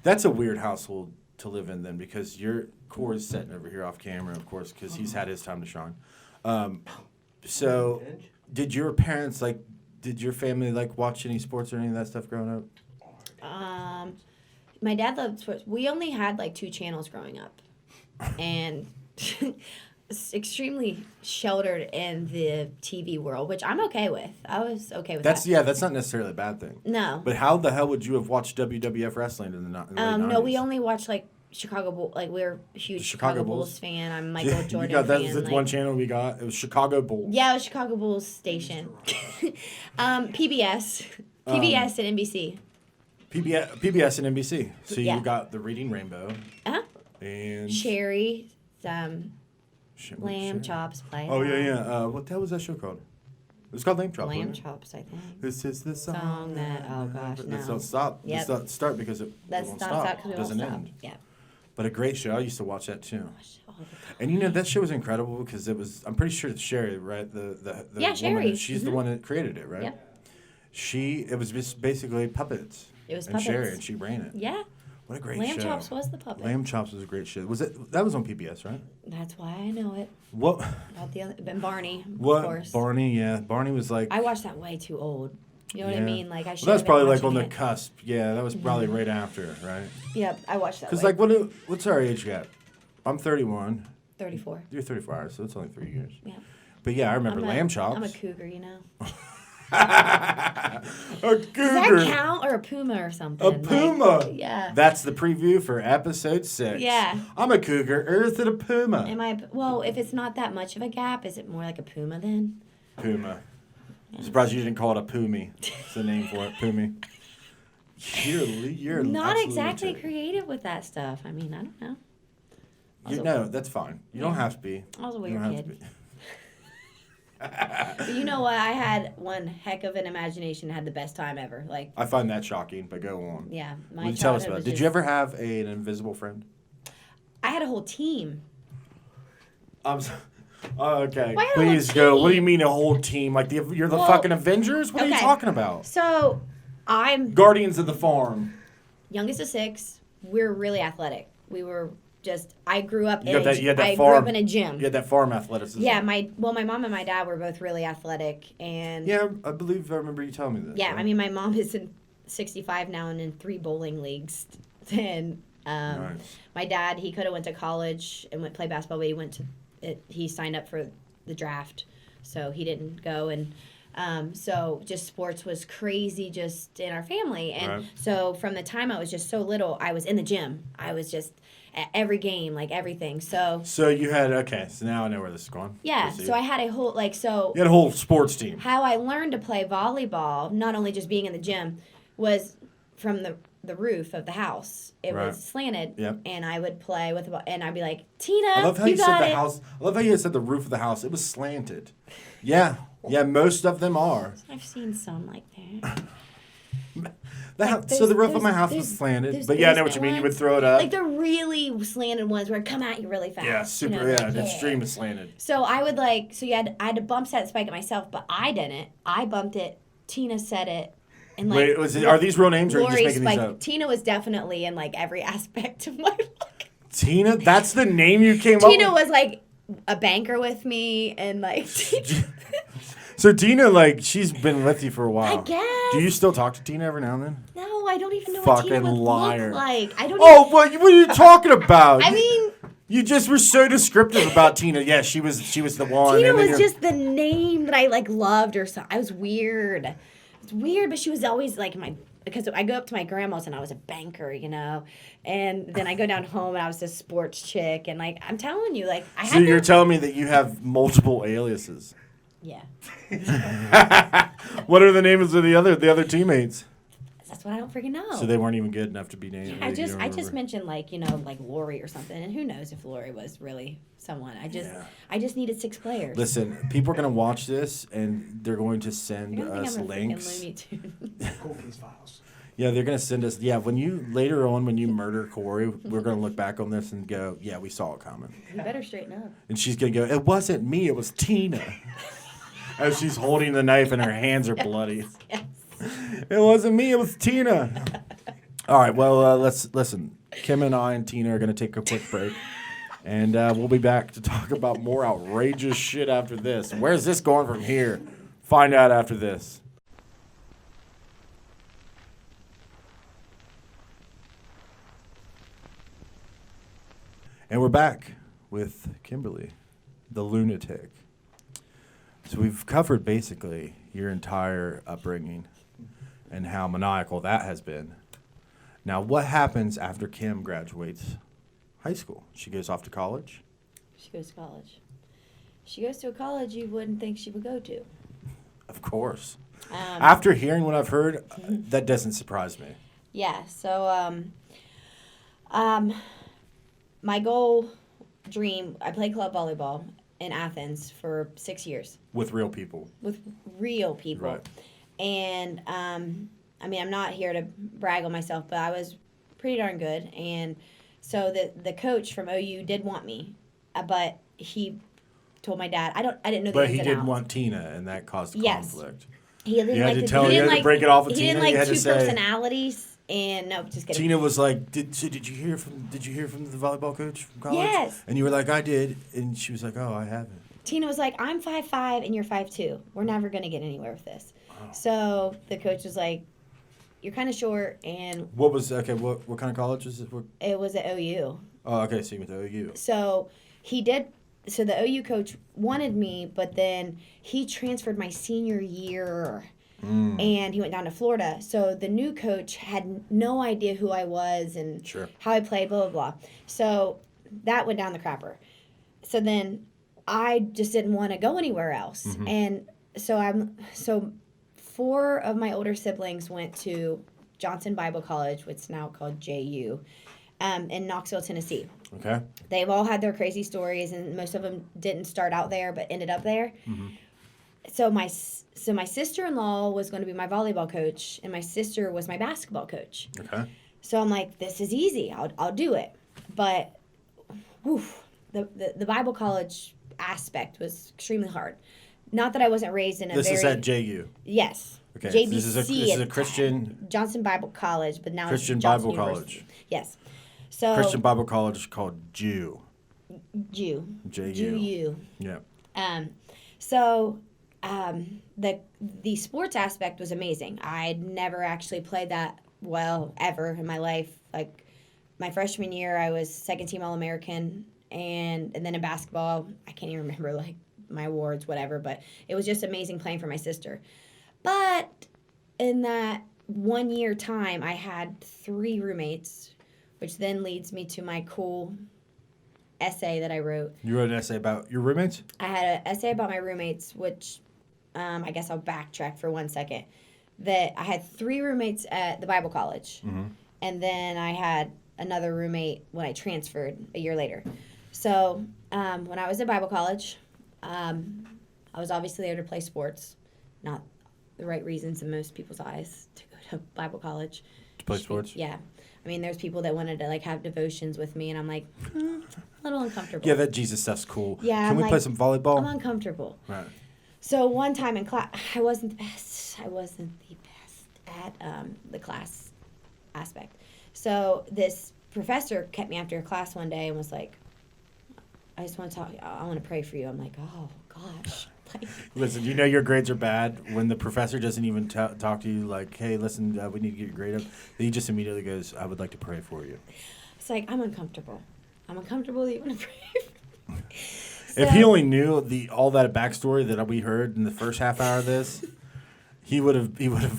That's a weird household to live in then, because your core is sitting over here off camera, of course, because he's had his time to shine. So, did your parents did your family watch any sports or any of that stuff growing up?
My dad loved sports. We only had 2 channels growing up, and extremely sheltered in the TV world, which I'm okay with. I was okay with that.
That's not necessarily a bad thing.
No.
But how the hell would you have watched WWF wrestling in the late 90s?
No, we only watched Chicago Bulls. We're a huge Chicago Bulls fan. I'm Michael Jordan
you got
fan.
that's one channel we got. It was Chicago Bulls.
Yeah, it was Chicago Bulls station. PBS and NBC.
PBS and NBC. So
Yeah.
you got the Reading Rainbow
Uh-huh.
and
Sherry,
Lamb
lamb chops play.
Oh yeah. What the hell was that show called? It was called Lamb Chop.
Lamb
wasn't it?
chops, I think.
This is the
Song that- oh gosh,
Let's
no.
not stop.
Yep.
Let's not start because it
That's
won't
not
stop.
because it
Doesn't
won't stop.
end.
Yeah.
But a great show. I used to watch that too.
All the time.
And that show was incredible because it was. I'm pretty sure it's Sherry, right? The
Yeah,
woman,
Sherry.
she's the
Mhm.
one that created it, right?
Yep.
It was just basically puppets.
It was
and
puppets.
Sherry, and she ran it.
Yeah.
What a great
Lamb
show.
chops was the puppet.
Lamb Chops was a great show. That was on PBS, right?
That's why I know it.
What?
About the other, and Barney,
What?
of course.
Barney, yeah. Barney was like.
I watched that way too old. You know what I
yeah.
mean? I should.
Well, that's probably on
watching
the
it.
cusp. Yeah, that was probably right after, right?
Yep, I watched that.
Because
way.
what's our age gap? I'm 31.
34.
You're 34, so it's only 3 years.
Yeah.
But yeah, I remember Lamb Chops.
I'm a cougar, you know.
A
Does
cougar.
that count, or a puma or something?
A puma.
Yeah.
That's the preview for episode 6.
Yeah.
I'm a cougar. Or is it a puma?
Am I? Well, if it's not that much of a gap, is it more like a puma then?
Puma. I'm surprised you didn't call it a pumi. It's the name for it, pumi. You're
Not
absolutely
exactly
lunatic.
creative with that stuff. I mean, I don't know.
No, that's fine. You don't
Yeah.
have to be.
I was a
You
weird
don't have to
kid.
be.
But you know what? I had one heck of an imagination. Had the best time ever.
I find that shocking, but go on.
Yeah,
What
my
do you tell us
childhood
about?
was
Did
just-
you ever have an invisible friend?
I had a whole team.
Okay,
Why a
please
whole
go. What do you
team?
mean a whole team? You're the
Well,
fucking Avengers? What are you
okay.
talking about?
So, I'm
Guardians of the Farm.
youngest of 6. We're really athletic. We were just. I grew up
You
in.
had that
I
farm.
grew up in a gym.
You had that farm athleticism.
Yeah, my mom and my dad were both really athletic, and
Yeah, I believe I remember you telling me this.
yeah,
right?
I mean, my mom is in 65 now and in 3 bowling leagues, and
Nice.
my dad, he could have went to college and went play basketball, but he went to it. He signed up for the draft, so he didn't go, and so just sports was crazy just in our family, and
Right.
so from the time I was just so little, I was in the gym. I was just at every game, everything. So
So now I know where this is going.
yeah,
Proceed.
so I had a whole
You had a whole sports team.
how I learned to play volleyball, not only just being in the gym, was from the roof of the house. It
Right.
was slanted,
Yep.
and I would play with the ball, and I'd be like, Tina,
I love how
you
you said
got
the
it.
house. I love how you said the roof of the house. It was slanted. Yeah, most of them are.
I've seen some like that.
So the roof of my house was
there's-
slanted. But yeah, I know what you mean. You would throw it up.
Like the really slanted ones where it come at you really fast.
Yeah,
you
super.
know,
Yeah,
like,
extreme slanted.
So I would I had to bump set and spike it myself, but I didn't. I bumped it. Tina set it. And like,
Wait, are these real names or are you just
Lori
making these
Spike,
up?
Tina was definitely in like every aspect of my life.
Tina? That's the name you came up
Tina
with?
was like a banker with me, and like.
So Tina, like, she's been with you for a while.
I guess.
Do you still talk to Tina every now and then?
No, I don't even know what Tina would
liar.
look like. I don't.
Oh, what are you talking about?
I mean,
you just were so descriptive about Tina. Yeah, she was the one.
Tina
and then
was just the name that I like loved or so. I was weird. It's weird, but she was always like because I go up to my grandma's and I was a banker, you know, and then I go down home and I was a sports chick, and like I'm telling you, like I had.
So you're telling me that you have multiple aliases?
Yeah.
What are the names of the other teammates?
That's what I don't freaking know.
So they weren't even good enough to be named.
I just mentioned like like Lori or something, and who knows if Lori was really someone. I just needed 6 players.
Listen, people are gonna watch this and they're going to send
You're gonna
us
think I'm a freaking
links.
Looney Tune.
Cold files.
Yeah, they're gonna send us. Yeah, when you later on when you murder Corey, we're gonna look back on this and go, yeah, we saw it coming.
You better straighten up.
And she's gonna go, it wasn't me, it was Tina. As she's holding the knife and her hands are bloody.
Yes.
It wasn't me, it was Tina. All right, well, let's listen. Kim and I and Tina are going to take a quick break. And we'll be back to talk about more outrageous shit after this. Where's this going from here? Find out after this. And we're back with Kimberly, the lunatic. So we've covered basically your entire upbringing and how maniacal that has been. Now, what happens after Kim graduates high school? She goes off to college?
She goes to college. She goes to a college you wouldn't think she would go to.
Of course. After hearing what I've heard, that doesn't surprise me.
Yeah, so my goal, dream, I played club volleyball in Athens for 6 years.
With real people.
With real people.
Right.
And, I mean, I'm not here to brag on myself, but I was pretty darn good. And so the coach from OU did want me, but he told my dad, I didn't know the
But
ins
he
and
didn't
outs.
want Tina, and that caused
Yes.
conflict.
He didn't
You had
like
to tell her, you had to break it off with
he
Tina.
didn't like
You had to
two
say-
personalities, and no, just kidding.
Tina was like, did you hear from the volleyball coach from college?
Yes.
And you were like, I did. And she was like, oh, I haven't.
Tina was like, I'm 5'5" and you're 5'2". We're never going to get anywhere with this. Wow. So the coach was like, you're kind of short, and...
What kind of college was it?
It was at OU.
Oh, okay, so you went to OU.
So so the OU coach wanted me, but then he transferred my senior year, and he went down to Florida. So the new coach had no idea who I was and how I played, blah, blah, blah. So that went down the crapper. So then I just didn't want to go anywhere else. Mm-hmm. And so 4 of my older siblings went to Johnson Bible College, which is now called JU, in Knoxville, Tennessee.
Okay.
They've all had their crazy stories, and most of them didn't start out there but ended up there. Mm-hmm. So my sister-in-law was going to be my volleyball coach, and my sister was my basketball coach.
Okay.
So I'm like, this is easy. I'll do it. But the Bible college aspect was extremely hard. Not that I wasn't raised in a
This is at JU.
Yes.
Okay.
JBC
This is a Christian...
Johnson Bible College, but now
Christian
it's Johnson
Bible
University.
College.
Yes. So
Christian Bible College called Jew.
JU.
JU. Yeah.
So the sports aspect was amazing. I'd never actually played that well ever in my life. Like my freshman year, I was second team All-American, and then in basketball, I can't even remember like my awards, whatever. But it was just amazing playing for my sister. But in that 1 year time, I had 3 roommates, which then leads me to my cool essay that I wrote.
You wrote an essay about your roommates?
I had an essay about my roommates, which I guess I'll backtrack for 1 second. That I had 3 roommates at the Bible college, and then I had another roommate when I transferred a year later. So when I was at Bible college, I was obviously there to play sports, not the right reasons in most people's eyes to go to Bible college.
To play sports?
Yeah. I mean, there's people that wanted to like have devotions with me, and I'm like, a little uncomfortable.
Yeah, that Jesus stuff's cool.
Yeah,
Can we play some volleyball?
I'm uncomfortable.
Right.
So one time in class, I wasn't the best. the class aspect. So this professor kept me after class one day and was like, I just want to talk. I want to pray for you. I'm like, oh gosh. Like,
Listen, you know your grades are bad when the professor doesn't even talk to you like, hey, listen, we need to get your grade up. He just immediately goes, I would like to pray for you.
it's like, I'm uncomfortable. I'm uncomfortable that you want to pray for me.
If he only knew all that backstory that we heard in the first half hour of this, he would have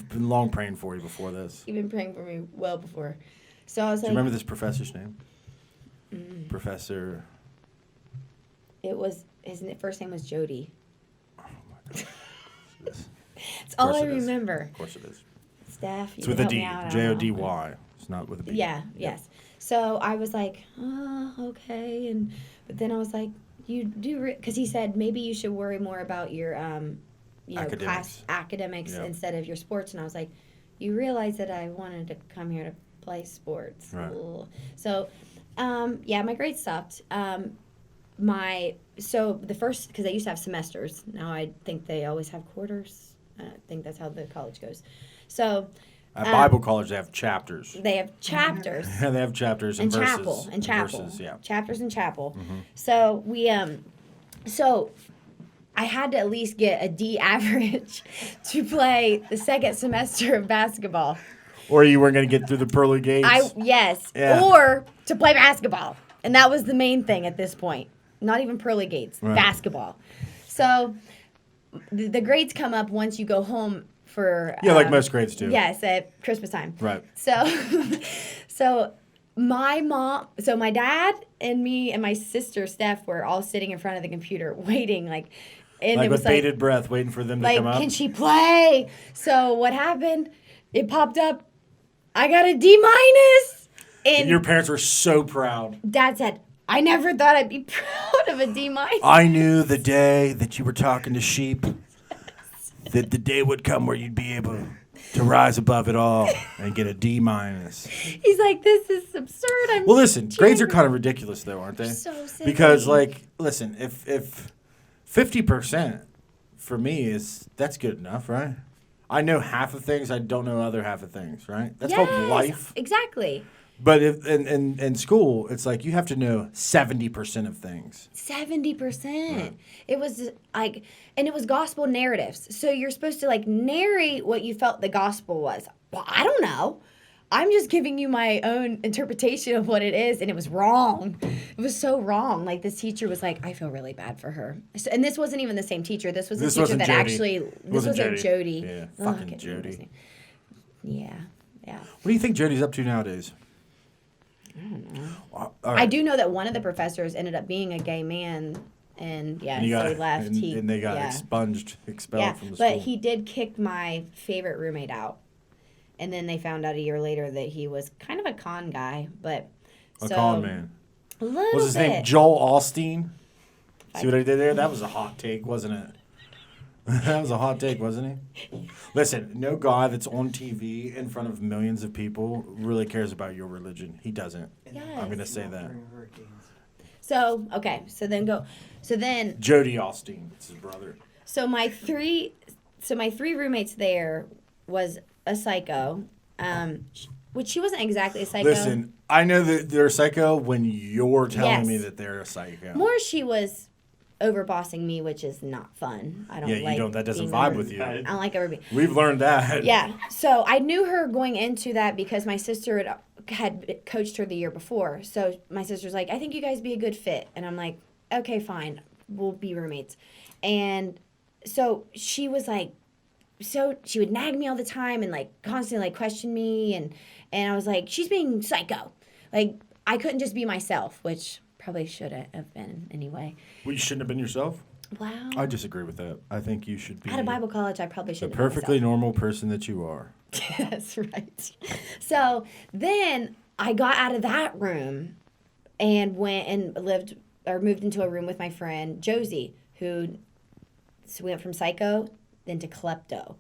been long praying for you before this.
You've been praying for me well before. So I was
Do
like,
you remember this professor's name? Professor.
it was, his first name was Jody.
Oh my God.
That's all I remember.
Of course it is.
Staff, you
It's with
can
a
help me
D.
out, I don't
Jody. It's not with a B.
Yeah,
Yep.
yes. So I was like, oh, okay. But then I was like, you do, because he said maybe you should worry more about your, class academics
Yep.
instead of your sports. And I was like, you realize that I wanted to come here to play sports.
Right.
Ugh. So, my grades sucked. So the first, because they used to have semesters. Now I think they always have quarters. I think that's how the college goes. So
At Bible college, they have chapters.
they have chapters.
Yeah, they have chapters and verses.
Chapel and chapel.
Verses, yeah.
Chapters and chapel.
Mm-hmm.
So we so I had to at least get a D average to play the second semester of basketball.
Or you weren't going to get through the pearly gates.
Yes.
Yeah.
Or to play basketball. And that was the main thing at this point. Not even pearly gates,
Right.
basketball. So the grades come up once you go home for
Yeah, like most grades do.
Yes, at Christmas time.
Right.
So my dad and me and my sister Steph were all sitting in front of the computer waiting, and
Like
it was
with bated breath, waiting for them to
like,
come up.
can she play? So what happened? It popped up. I got a D minus,
And your parents were so proud.
Dad said, I never thought I'd be proud of a D minus.
I knew the day that you were talking to sheep, that the day would come where you'd be able to rise above it all and get a D minus.
He's like, this is absurd.
Well, listen, grades are kind of ridiculous, though, aren't they?
So silly.
Because, listen, if 50% for me that's good enough, right? I know half of things. I don't know other half of things, right? That's called life.
Exactly.
But in school, it's like you have to know 70% of things.
70%.
Right.
It was like, and it was gospel narratives. So you're supposed to narrate what you felt the gospel was. Well, I don't know. I'm just giving you my own interpretation of what it is, and it was wrong. It was so wrong. This teacher was like, I feel really bad for her. So, and this wasn't even the same teacher. This was the teacher
wasn't
that
Jody.
actually, this wasn't Jody.
Yeah,
Oh,
fucking
I can't remember his
Jody.
name. Yeah.
What do you think Jody's up to nowadays?
I don't know.
All right.
I do know that one of the professors ended up being a gay man, and
And he
so
got,
he left.
and they got
yeah.
expelled from the school.
But he did kick my favorite roommate out. And then they found out a year later that he was kind of a con guy, but
A con man.
A little
Was his
bit.
name Joel Osteen? See what I did there? That was a hot take, wasn't it? That was a hot take, wasn't he? Listen, no guy that's on TV in front of millions of people really cares about your religion. He doesn't.
Yes.
I'm going to say that.
So, okay. So then
Jody Osteen, it's his brother.
So my three roommates there was a psycho, which she wasn't exactly a psycho.
Listen, I know that they're a psycho when you're telling
Yes.
me that they're a psycho.
More she was overbossing me, which is not fun. I don't
Yeah,
like
that doesn't
being
vibe
over-
with you.
I don't like everybody.
We've learned that.
Yeah. So I knew her going into that because my sister had coached her the year before. So my sister's like, I think you guys be a good fit. And I'm like, okay, fine. We'll be roommates. And so she was like, so she would nag me all the time and constantly question me. And I was like, she's being psycho. I couldn't just be myself, which probably shouldn't have been anyway.
Well, you shouldn't have been yourself?
Wow.
I disagree with that. I think you should be
Out of Bible college, I probably
the
should have
perfectly
been myself.
normal person that you are.
That's right. So then I got out of that room and went and moved into a room with my friend Josie, so we went from psycho then to klepto.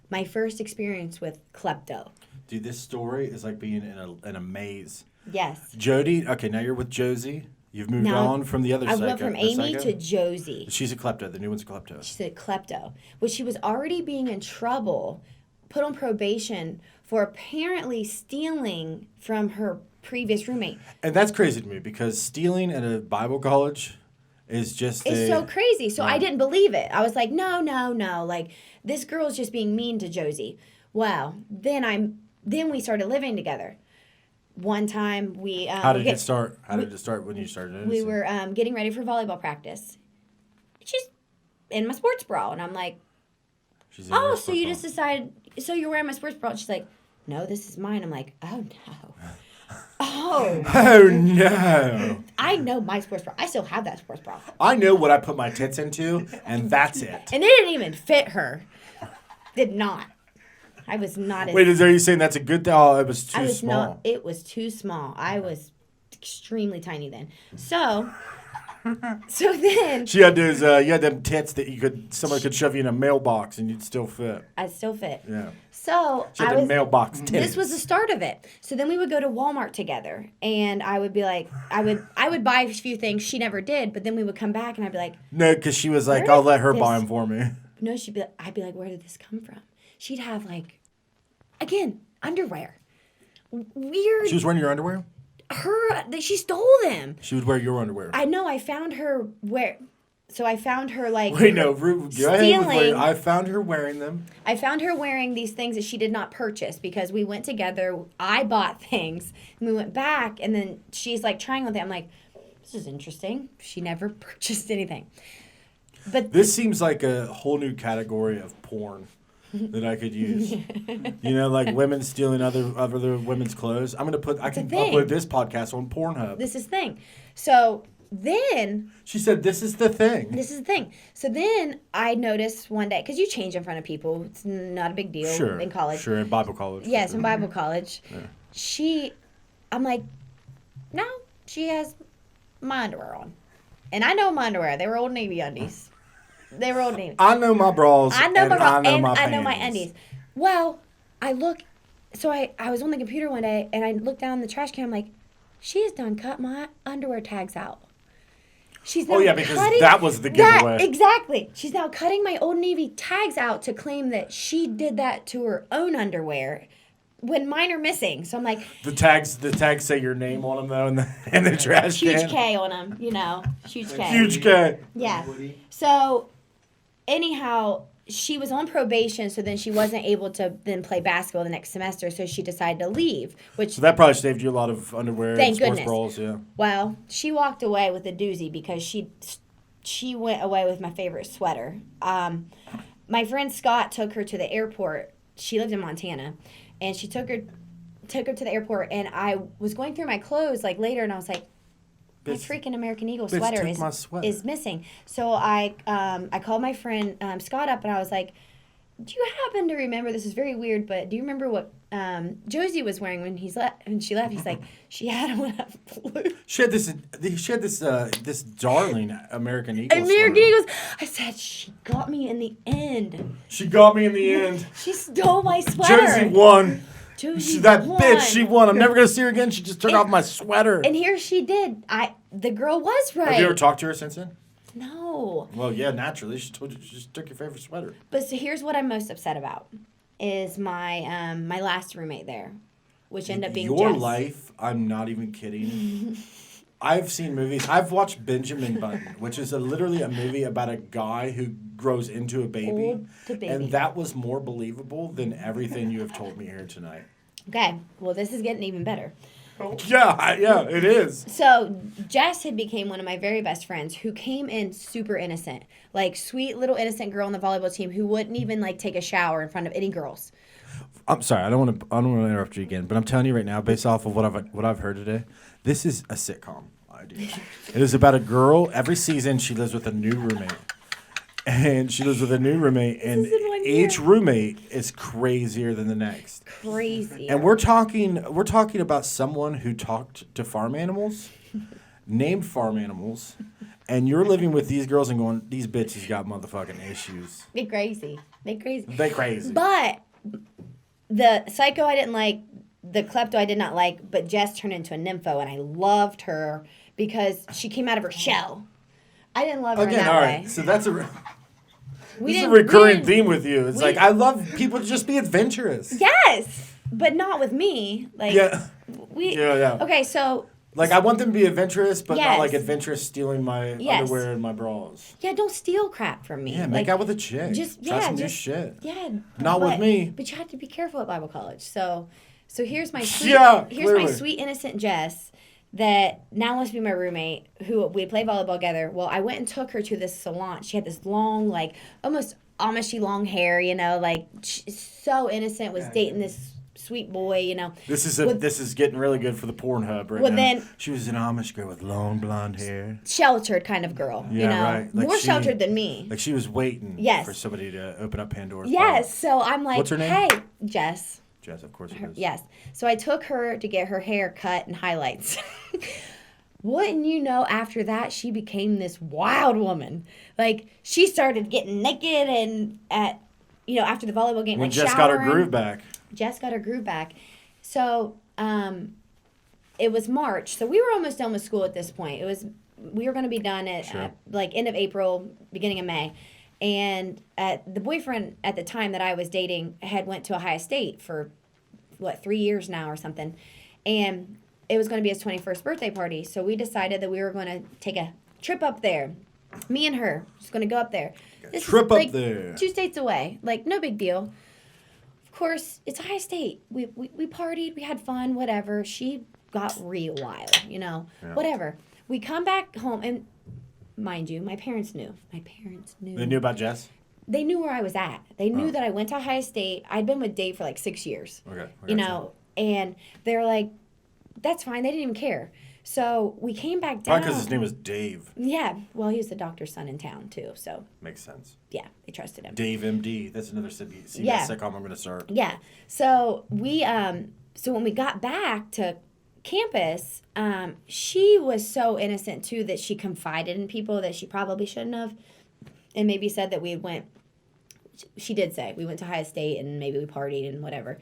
My first experience with klepto.
Dude, this story is like being in a maze.
Yes.
Jody, okay, now you're with Josie. You've moved
Now,
on from the other
I
psycho.
went from
the
Amy
psycho?
to Josie.
She's a klepto. The new one's a klepto.
She's a klepto. Well, she was already being in trouble put on probation for apparently stealing from her previous roommate.
And that's crazy to me because stealing at a Bible college is just
It's so crazy. So I didn't believe it. I was like, no. Like, this girl's just being mean to Josie. Well, then we started living together. One time we...
How did it start? How did it start when you started noticing?
We were getting ready for volleyball practice. She's in my sports bra. And I'm like, so you just decided... So you're wearing my sports bra. And she's like, no, this is mine. I'm like, oh, no.
Oh, no.
I know my sports bra. I still have that sports bra.
I know what I put my tits into, and that's it.
And it didn't even fit her. Did not. I was not...
Wait, are you saying that's a good thing? Oh, it was too small.
It was too small. I was extremely tiny then. So then...
She had those, you had them tits that someone could shove you in a mailbox and you'd still fit.
I'd still fit.
Yeah.
So
she had the mailbox titties.
This was the start of it. So then we would go to Walmart together, and I would be like, I would buy a few things she never did, but then we would come back, and I'd be like,
no, because she was like, I'll let her buy them for me.
No, I'd be like, where did this come from? She'd have like, again, underwear. Weird.
She was wearing your underwear?
She stole them.
She would wear your underwear.
I know. I found her So I found her like...
Wait, no.
Stealing.
I found her wearing them.
I found her wearing these things that she did not purchase because we went together. I bought things. And we went back, and then she's like trying on them. I'm like, this is interesting. She never purchased anything. But
this seems like a whole new category of porn that I could use. You know, like women stealing other women's clothes. I'll put this podcast on Pornhub.
This is the thing. So then...
She said, this is the thing.
This is the thing. So then I noticed one day, because you change in front of people. It's not a big deal in college.
Sure, in Bible college.
Yes, in Bible college. Yeah. I'm like, no, she has my underwear on. And I know my underwear. They were Old Navy undies. They were Old Navy.
I know my bras.
I know my bras.
And
I know my undies. Well, I was on the computer one day, and I looked down the trash can. I'm like, she has done cut my underwear tags out. She's now
because that was the giveaway.
Exactly. She's now cutting my Old Navy tags out to claim that she did that to her own underwear when mine are missing. So I'm like... The tags
say your name on them, though, in the trash can.
Huge K on them, you know. Huge K.
Huge K.
Yeah. So, anyhow... She was on probation, so then she wasn't able to then play basketball the next semester, so she decided to leave.
So that probably saved you a lot of underwear and sports bras, yeah.
Well, she walked away with a doozy because she went away with my favorite sweater. My friend Scott took her to the airport. She lived in Montana, and she took her to the airport, and I was going through my clothes like later, and I was like, my freaking American Eagle sweater is missing. So I called my friend Scott up, and I was like, do you happen to remember, this is very weird, but do you remember what Josie was wearing when she left? He's like, she had one of blue.
She had this darling American Eagle
American Eagles. I said, she got me in the end.
She got me in the end.
She stole my sweater.
Josie won.
Bitch,
she won. I'm never going to see her again. She just took off my sweater.
And here she did. The girl was right.
Have you ever talked to her since then?
No.
Well, yeah, naturally. She told you she just took your favorite sweater.
But so here's what I'm most upset about is my my last roommate there, which ended up being
your
Jess.
life. I'm not even kidding. I've seen movies. I've watched Benjamin Button, which is literally a movie about a guy who grows into a baby. And that was more believable than everything you have told me here tonight.
Okay. Well, this is getting even better.
Yeah, it is.
So, Jess had became one of my very best friends who came in super innocent. Like, sweet little innocent girl on the volleyball team who wouldn't even, like, take a shower in front of any girls.
I'm sorry, I don't want to interrupt you again, but I'm telling you right now, based off of what I've heard today, this is a sitcom idea. It is about a girl. Every season, she lives with a new roommate, and each roommate is crazier than the next.
Crazy.
And we're talking about someone who talked to farm animals, named farm animals, and you're living with these girls and going, these bitches got motherfucking issues.
They crazy.
But
the psycho I didn't like, the klepto I did not like, but Jess turned into a nympho, and I loved her because she came out of her shell. I didn't love her in that way.
So that's This is a recurring theme with you. It's like, I love people to just be adventurous.
Yes, but not with me. Like,
Yeah.
Yeah. Okay, so.
Like, I want them to be adventurous, but not like
Yes.
adventurous stealing my underwear and my bras.
Yeah, don't steal crap from me.
Yeah, make out with a chick. Try some new shit.
Yeah.
Not with me.
But you have to be careful at Bible college. So here's my sweet, my sweet innocent Jess that now wants to be my roommate, who we play volleyball together. Well, I went and took her to this salon. She had this long, like, almost Amishy long hair, you know, like, so innocent, was dating this sweet boy, you know.
This is getting really good for the Pornhub right now.
Then
she was an Amish girl with long blonde hair.
Sheltered kind of girl, you know. Right. Like more sheltered than me.
Like she was waiting for somebody to open up Pandora's box.
Yes, so I'm like, what's her name? Hey, Jess.
Jess, of course it is.
Yes. So I took her to get her hair cut and highlights. Wouldn't you know, after that, she became this wild woman. Like, she started getting naked and after the volleyball game,
when
like
Jess
showering.
got her groove back.
Jess got her groove back. So, it was March. So we were almost done with school at this point. We were going to be done at like end of April, beginning of May. And the boyfriend at the time that I was dating had went to Ohio State for, 3 years now or something. And it was going to be his 21st birthday party. So we decided that we were going to take a trip up there. Me and her, just going to go up there.
Trip up there.
2 states away. Like, no big deal. Of course, it's Ohio State. We partied, we had fun, whatever. She got real wild, whatever. We come back home, and mind you, my parents knew.
They knew about Jess?
They knew where I was at. They knew that I went to Ohio State. I'd been with Dave for like 6 years.
Okay.
And they were like, that's fine. They didn't even care. So we came back down.
Probably because his name was Dave.
Yeah. Well, he was the doctor's son in town, too. So
makes sense.
Yeah. They trusted him.
Dave MD. That's another CBS sitcom I'm going to start.
Yeah. So so when we got back to campus, she was so innocent, too, that she confided in people that she probably shouldn't have. And maybe said that she did say we went to Ohio State and maybe we partied and whatever.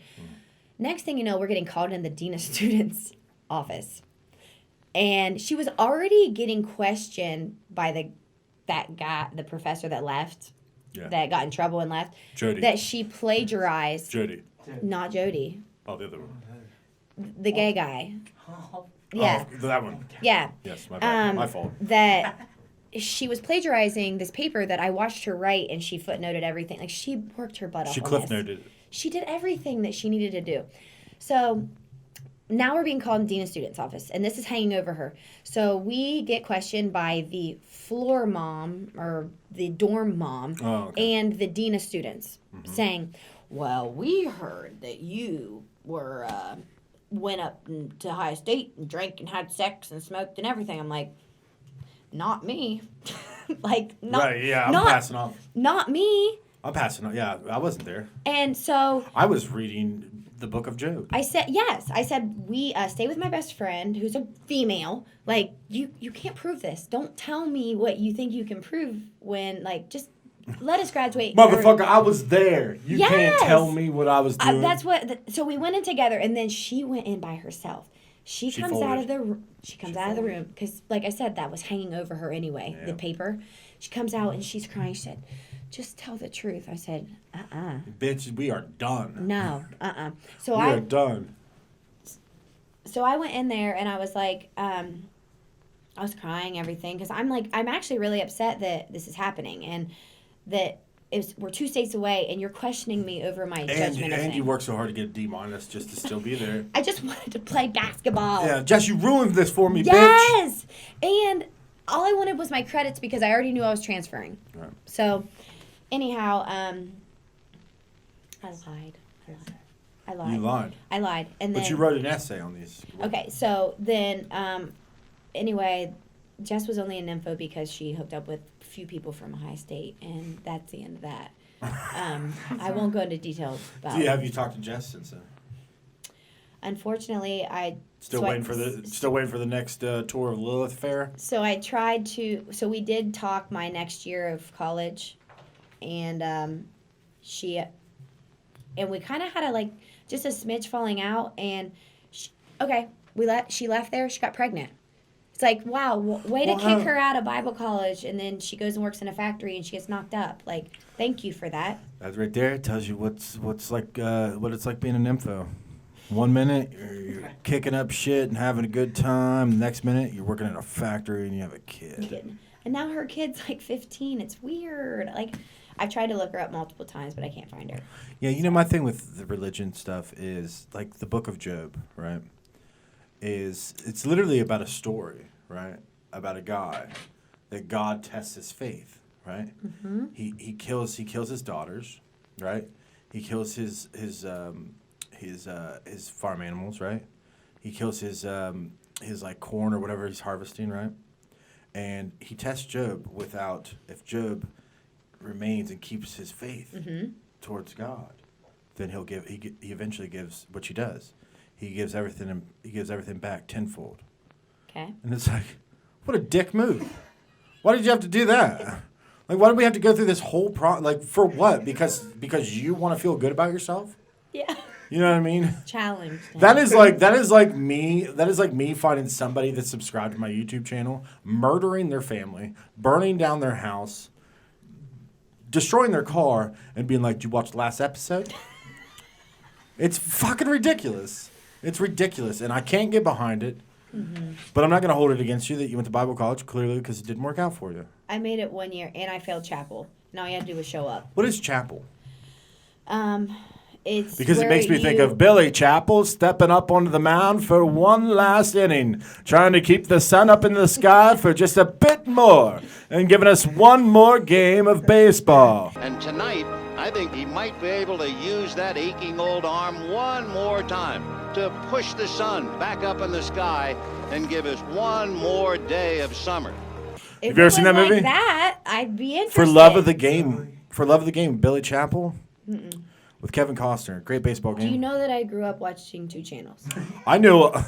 Next thing you know, we're getting called in the dean of students' office. And she was already getting questioned by that guy, the professor that left, that got in trouble and left.
Jody.
That she plagiarized.
Jody.
Not Jody.
Oh, the other one.
The gay guy. Yeah.
Oh, that one.
Yeah.
Yes, my bad. My fault.
That she was plagiarizing this paper that I watched her write, and she footnoted everything. Like, she worked her butt off. She
cliff noted it.
She did everything that she needed to do. So now we're being called in Dean of Students' office, and this is hanging over her. So we get questioned by the floor mom or the dorm mom and the Dean of Students saying, well, we heard that you went up to Ohio State and drank and had sex and smoked and everything. I'm like, not me. I'm
passing off.
Not me.
I'm passing off. Yeah, I wasn't there.
And so
I was reading the book of Job.
I said, yes. I said, we stay with my best friend, who's a female. Like, you can't prove this. Don't tell me what you think you can prove when, like, just let us graduate.
Motherfucker, I was there. You can't tell me what I was doing.
So we went in together, and then she went in by herself. She comes out of the room because, like I said, that was hanging over her anyway, the paper. She comes out and she's crying. She said, just tell the truth. I said,
Bitch, we are done.
No, So
we are done.
So I went in there and I was like, I was crying, everything, because I'm actually really upset that this is happening and that we're 2 states away, and you're questioning me over my judgment of things.
And you worked so hard to get a D- just to still be there.
I just wanted to play basketball.
Yeah, Jess, you ruined this for me, bitch.
Yes! And all I wanted was my credits because I already knew I was transferring. Right. So, anyhow, I lied.
You lied.
I lied. And then,
but you wrote an essay on these.
Okay, so then, anyway, Jess was only an info because she hooked up with a few people from Ohio State, and that's the end of that. I won't go into details about
have you talked to Jess since then?
Unfortunately,
still waiting for the next tour of Lilith Fair.
So I tried to. So we did talk my next year of college, and we kind of had just a smidge falling out, and she left there. She got pregnant. It's like, wow, way to
Well,
kick her out of Bible college, and then she goes and works in a factory and she gets knocked up. Like, thank you for that.
That right there tells you what's like what it's like being an info. 1 minute you're kicking up shit and having a good time. The next minute you're working in a factory and you have a kid.
And now her kid's like 15. It's weird. Like, I've tried to look her up multiple times, but I can't find her.
Yeah, you know, my thing with the religion stuff is like the book of Job, right? It's literally about a story, right? About a guy that God tests his faith, right?
Mm-hmm.
He kills his daughters, right? He kills his farm animals, right? He kills his like corn or whatever he's harvesting, right? And he tests Job if Job remains and keeps his faith towards God, then he eventually gives, which he does. He gives everything back tenfold.
Okay.
And it's like, what a dick move. Why did you have to do that? Like, why did we have to go through this whole like, for what? Because you want to feel good about yourself?
Yeah.
You know what I mean?
Challenge.
That is like me finding somebody that's subscribed to my YouTube channel, murdering their family, burning down their house, destroying their car, and being like, "Did you watch the last episode?" It's fucking ridiculous. It's ridiculous, and I can't get behind it. Mm-hmm. But I'm not going to hold it against you that you went to Bible college, clearly, because it didn't work out for you.
I made it 1 year, and I failed chapel. And all you had to do was show up.
What is chapel?
It's
because it makes me think of Billy Chapel stepping up onto the mound for one last inning, trying to keep the sun up in the sky for just a bit more, and giving us one more game of baseball.
And tonight, I think he might be able to use that aching old arm one more time to push the sun back up in the sky and give us one more day of summer.
Have you ever seen that movie?
Like that, I'd be interested.
For Love of the Game, Billy Chapel. Mm-mm. With Kevin Costner. Great baseball game.
Do you know that I grew up watching 2 channels?
I knew. Yeah,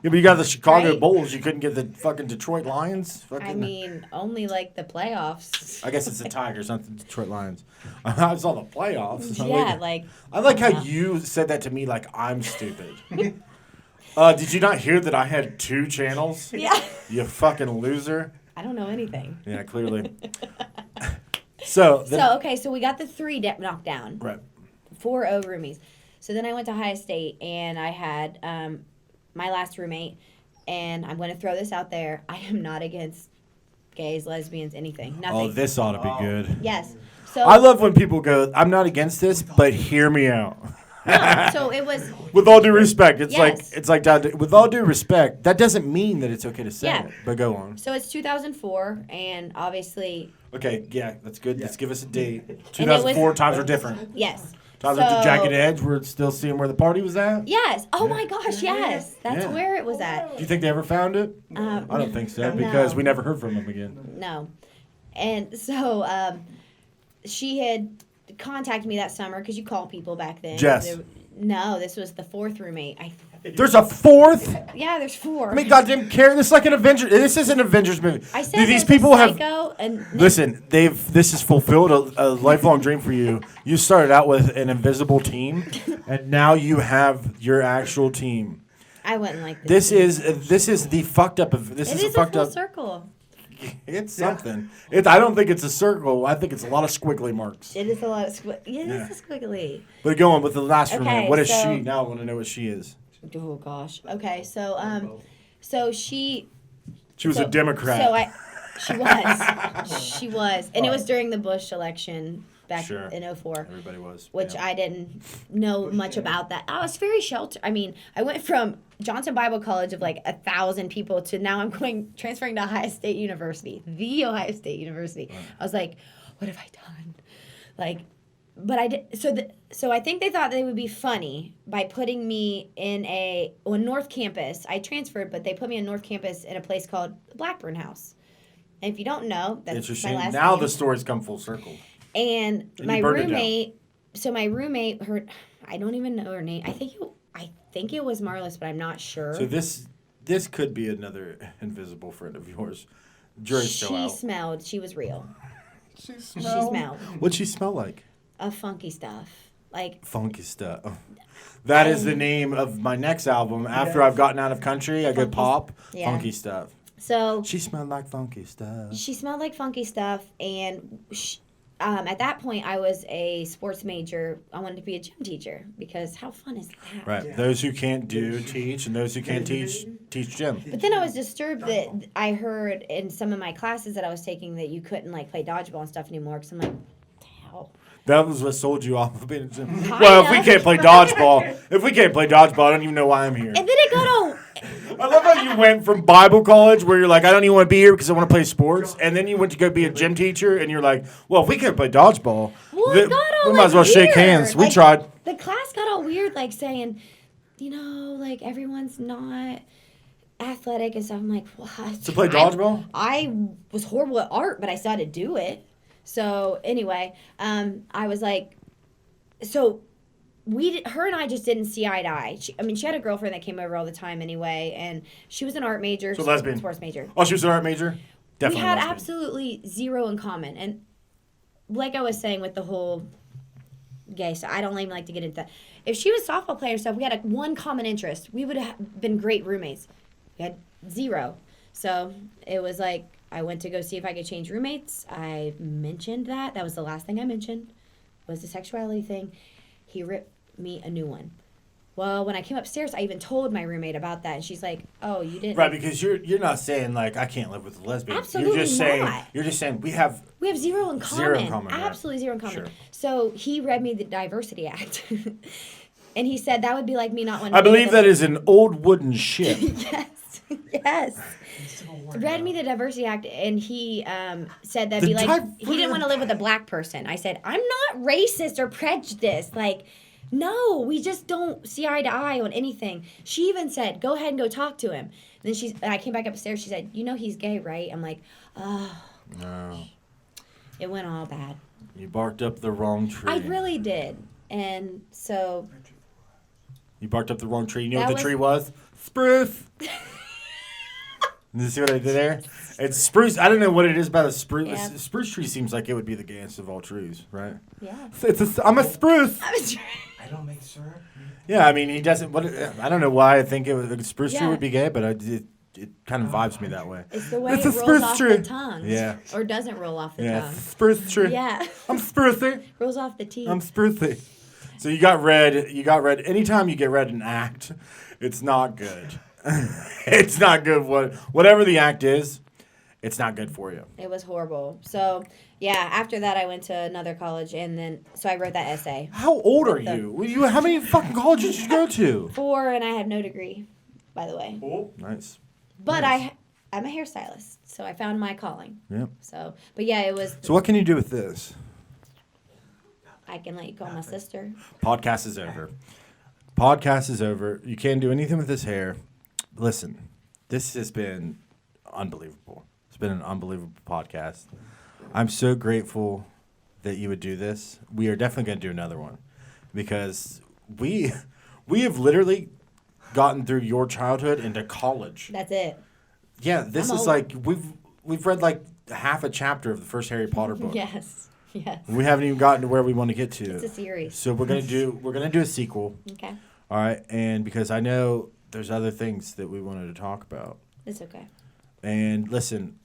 but you got the Chicago
Right?
Bulls. You couldn't get the fucking Detroit Lions.
I mean, only like the playoffs.
I guess it's the Tigers, not the Detroit Lions. I saw the playoffs.
Yeah,
I like how you said that to me like I'm stupid. Did you not hear that I had 2 channels?
Yeah.
You fucking loser.
I don't know anything.
Yeah, clearly. So
we got the 3 knocked down.
Right.
4 roomies. So then I went to Ohio State, and I had my last roommate, and I'm going to throw this out there. I am not against gays, lesbians, anything. Nothing.
Oh, this ought to be good.
Yes. So
I love when people go, I'm not against this, but hear me out.
No, so it was...
With all due respect. It's
yes.
like with all due respect, that doesn't mean that it's okay to say it. But go on.
So it's 2004, and obviously...
Okay, yeah, that's good. Yeah. Let's give us a date.
2004
times are different.
Yes.
Times at the Jagged Edge, we're still seeing where the party was at?
Yes. Oh, my gosh, yes. That's where it was at.
Do you think they ever found it? I don't think so, because we never heard from them again.
No. And so she had contacted me that summer, because you call people back then.
Jess.
No, this was the 4th roommate.
There's a 4th?
Yeah, there's 4.
I mean, goddamn, care. This is like an Avengers. This is an Avengers movie.
I said
these people have.
And
listen, this has fulfilled a lifelong dream for you. You started out with an invisible team, and now you have your actual team.
I wouldn't like this.
This is the fucked up. This
it
is a
full
fucked up
circle.
It's something. I don't think it's a circle. I think it's a lot of squiggly marks.
It is a lot of it's a squiggly.
But go on with the last roommate. What is
so,
she? Now I want to know what she is.
Oh gosh. Okay, so she
was a Democrat.
She was, and it was during the Bush election back in 2004.
Everybody was.
Which I didn't know much about that. I was very sheltered. I mean, I went from Johnson Bible College of like 1,000 people to now I'm transferring to Ohio State University, the Ohio State University. Right. I was like, what have I done? Like, but I did. So I think they thought they would be funny by putting me in North Campus. I transferred, but they put me in North Campus in a place called the Blackburn House. And if you don't know, that's my last
now
name.
The story's come full circle.
And my roommate, I don't even know her name. I think it was Marlis, but I'm not sure.
So this could be another invisible friend of yours. Jury's still out.
She smelled. She was real.
She smelled. What'd she smell like?
Funky stuff. Like
Funky Stuff. That is the name of my next album. After I've gotten out of country, I go pop.
Yeah.
Funky Stuff.
So
She smelled like funky stuff.
she smelled like funky stuff, and at that point, I was a sports major. I wanted to be a gym teacher because how fun is that?
Right.
Yeah.
Those who can't teach, and those who can't teach gym.
But then I was disturbed that I heard in some of my classes that I was taking that you couldn't like play dodgeball and stuff anymore. Because I'm like, what the hell?
That was what sold you off of being a gym. Well, if we can't play dodgeball, I don't even know why I'm here.
And then it got all.
I love how you went from Bible college where you're like, I don't even want to be here because I want to play sports, and then you went to go be a gym teacher, and you're like, well, if we can't play dodgeball,
Well,
then
it got all
we might as well shake
weird.
hands. We
Like,
tried.
The class got all weird, like saying, like everyone's not athletic and stuff. I'm like, what?
To play dodgeball?
I was horrible at art, but I still had to do it. So anyway, I was like, so her and I just didn't see eye to eye. She had a girlfriend that came over all the time anyway, and she was an art major,
So lesbian.
sports major.
Oh, she was an art major? Definitely
We had
lesbian.
absolutely zero in common, and like I was saying with the whole gay stuff, I don't even like to get into that. If she was a softball player and stuff, we had one common interest. We would have been great roommates. We had zero. So it was like I went to go see if I could change roommates. I mentioned that. That was the last thing I mentioned was the sexuality thing. He ripped me a new one. Well, when I came upstairs, I even told my roommate about that, and she's like, "Oh, you didn't."
Right, because you're not saying like I can't live with a lesbian.
Absolutely
You're just saying we have.
We have zero in common.
Zero in common, right.
Absolutely zero in common.
Sure.
So he read me the Diversity Act. And he said that would be like me not wanting
I
to be
believe
with
that is an old wooden ship.
Yes. Read me the Diversity Act, and he said that'd be like he didn't want to live with a black person. I said, I'm not racist or prejudiced. Like, no, we just don't see eye to eye on anything. She even said, go ahead and go talk to him. And then I came back upstairs. She said, he's gay, right? I'm like, oh.
No.
It went all bad.
You barked up the wrong tree.
I really did. And so.
You barked up the wrong tree. You know
That
what the tree was? Spruce. You see what I did there? It's spruce. I don't know what it is about a spruce.
Yeah.
A spruce tree seems like it would be the gayest of all trees, right?
Yeah.
I'm a spruce.
I don't make syrup.
Yeah, I mean, he doesn't. I don't know why I think a spruce tree
Yeah.
would be gay, but it kind of vibes me that way.
It's the way
It's
it
a
rolls
spruce
off
tree.
the tongue.
Yeah.
Or doesn't roll off the
Yeah,
tongue.
spruce tree.
Yeah.
I'm sprucey.
Rolls off the teeth.
I'm sprucey. So you got read. Anytime you get read an act, it's not good. It's not good. Whatever the act is, it's not good for you.
It was horrible. So, yeah, after that, I went to another college, and then, so I wrote that essay.
How old are you? How many fucking colleges did you go to?
4, and I have no degree, by the way.
Oh, nice.
But
Nice.
I'm a hairstylist, so I found my calling.
Yep.
So, but yeah, it was,
So what can you do with this?
I can let you call my sister.
Podcast is over. Podcast is over. You can't do anything with this hair. Listen, this has been unbelievable. It's been an unbelievable podcast. I'm so grateful that you would do this. We are definitely going to do another one because we have literally gotten through your childhood into college.
That's it.
Yeah, this
I'm
is
old.
like we've read like half a chapter of the first Harry Potter book.
Yes. Yes.
We haven't even gotten to where we want to get to.
It's a series.
So we're gonna do a sequel.
Okay.
All right, and because I know there's other things that we wanted to talk about.
It's okay.
And listen,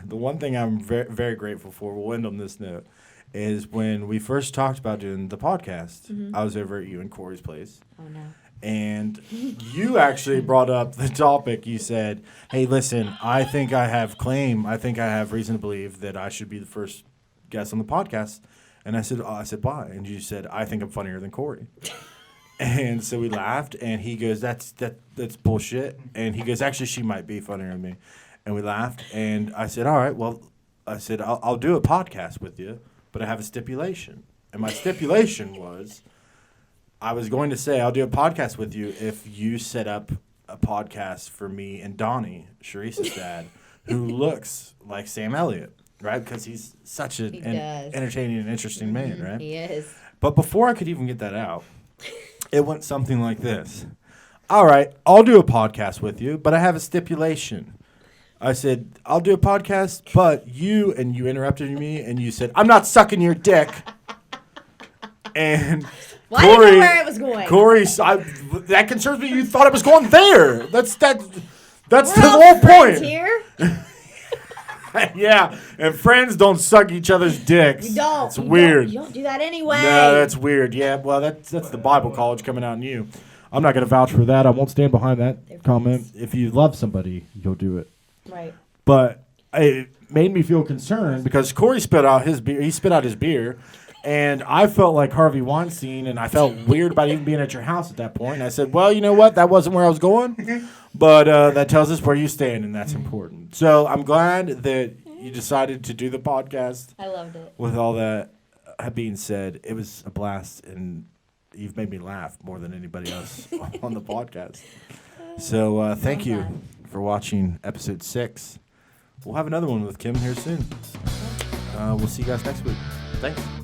the one thing I'm very, very grateful for, we'll end on this note, is when we first talked about doing the podcast,
Mm-hmm.
I was over at you and Corey's place.
Oh, no.
And you actually brought up the topic. You said, hey, listen, I think I have reason to believe that I should be the first guest on the podcast. And I said, why? And you said, I think I'm funnier than Corey. And so we laughed, and he goes, that's bullshit. And he goes, actually, she might be funnier than me. And we laughed, and I said, all right, well, I'll do a podcast with you, but I have a stipulation. And my stipulation was, I was going to say I'll do a podcast with you if you set up a podcast for me and Donnie, Sharice's dad, who looks like Sam Elliott, right? Because he's such an
does.
entertaining and interesting man, right?
He is.
But before I could even get that out, it went something like this. All right, I'll do a podcast with you, but I have a stipulation. I said, I'll do a podcast, but you interrupted me, and you said, I'm not sucking your dick. And
Well, I didn't know where it was going.
Corey, that concerns me. You thought it was going there. That's the
We're all
whole
friends
point.
here.
Yeah, and friends don't suck each other's dicks.
You don't.
It's weird.
You don't do that anyway.
No, that's weird. Yeah, well, that's the Bible college coming out in you. I'm not going to vouch for that. I won't stand behind that comment. If you love somebody, you'll do it.
Right.
But it made me feel concerned because Corey spit out his beer. He spit out his beer, and I felt like Harvey Weinstein, and I felt weird about even being at your house at that point. And I said, well, you know what? That wasn't where I was going, but that tells us where you stand, and that's important. So I'm glad that you decided to do the podcast.
I loved it.
With all that being said, it was a blast, and you've made me laugh more than anybody else on the podcast. So thank you for watching episode 6. We'll have another one with Kim here soon. We'll see you guys next week. Thanks.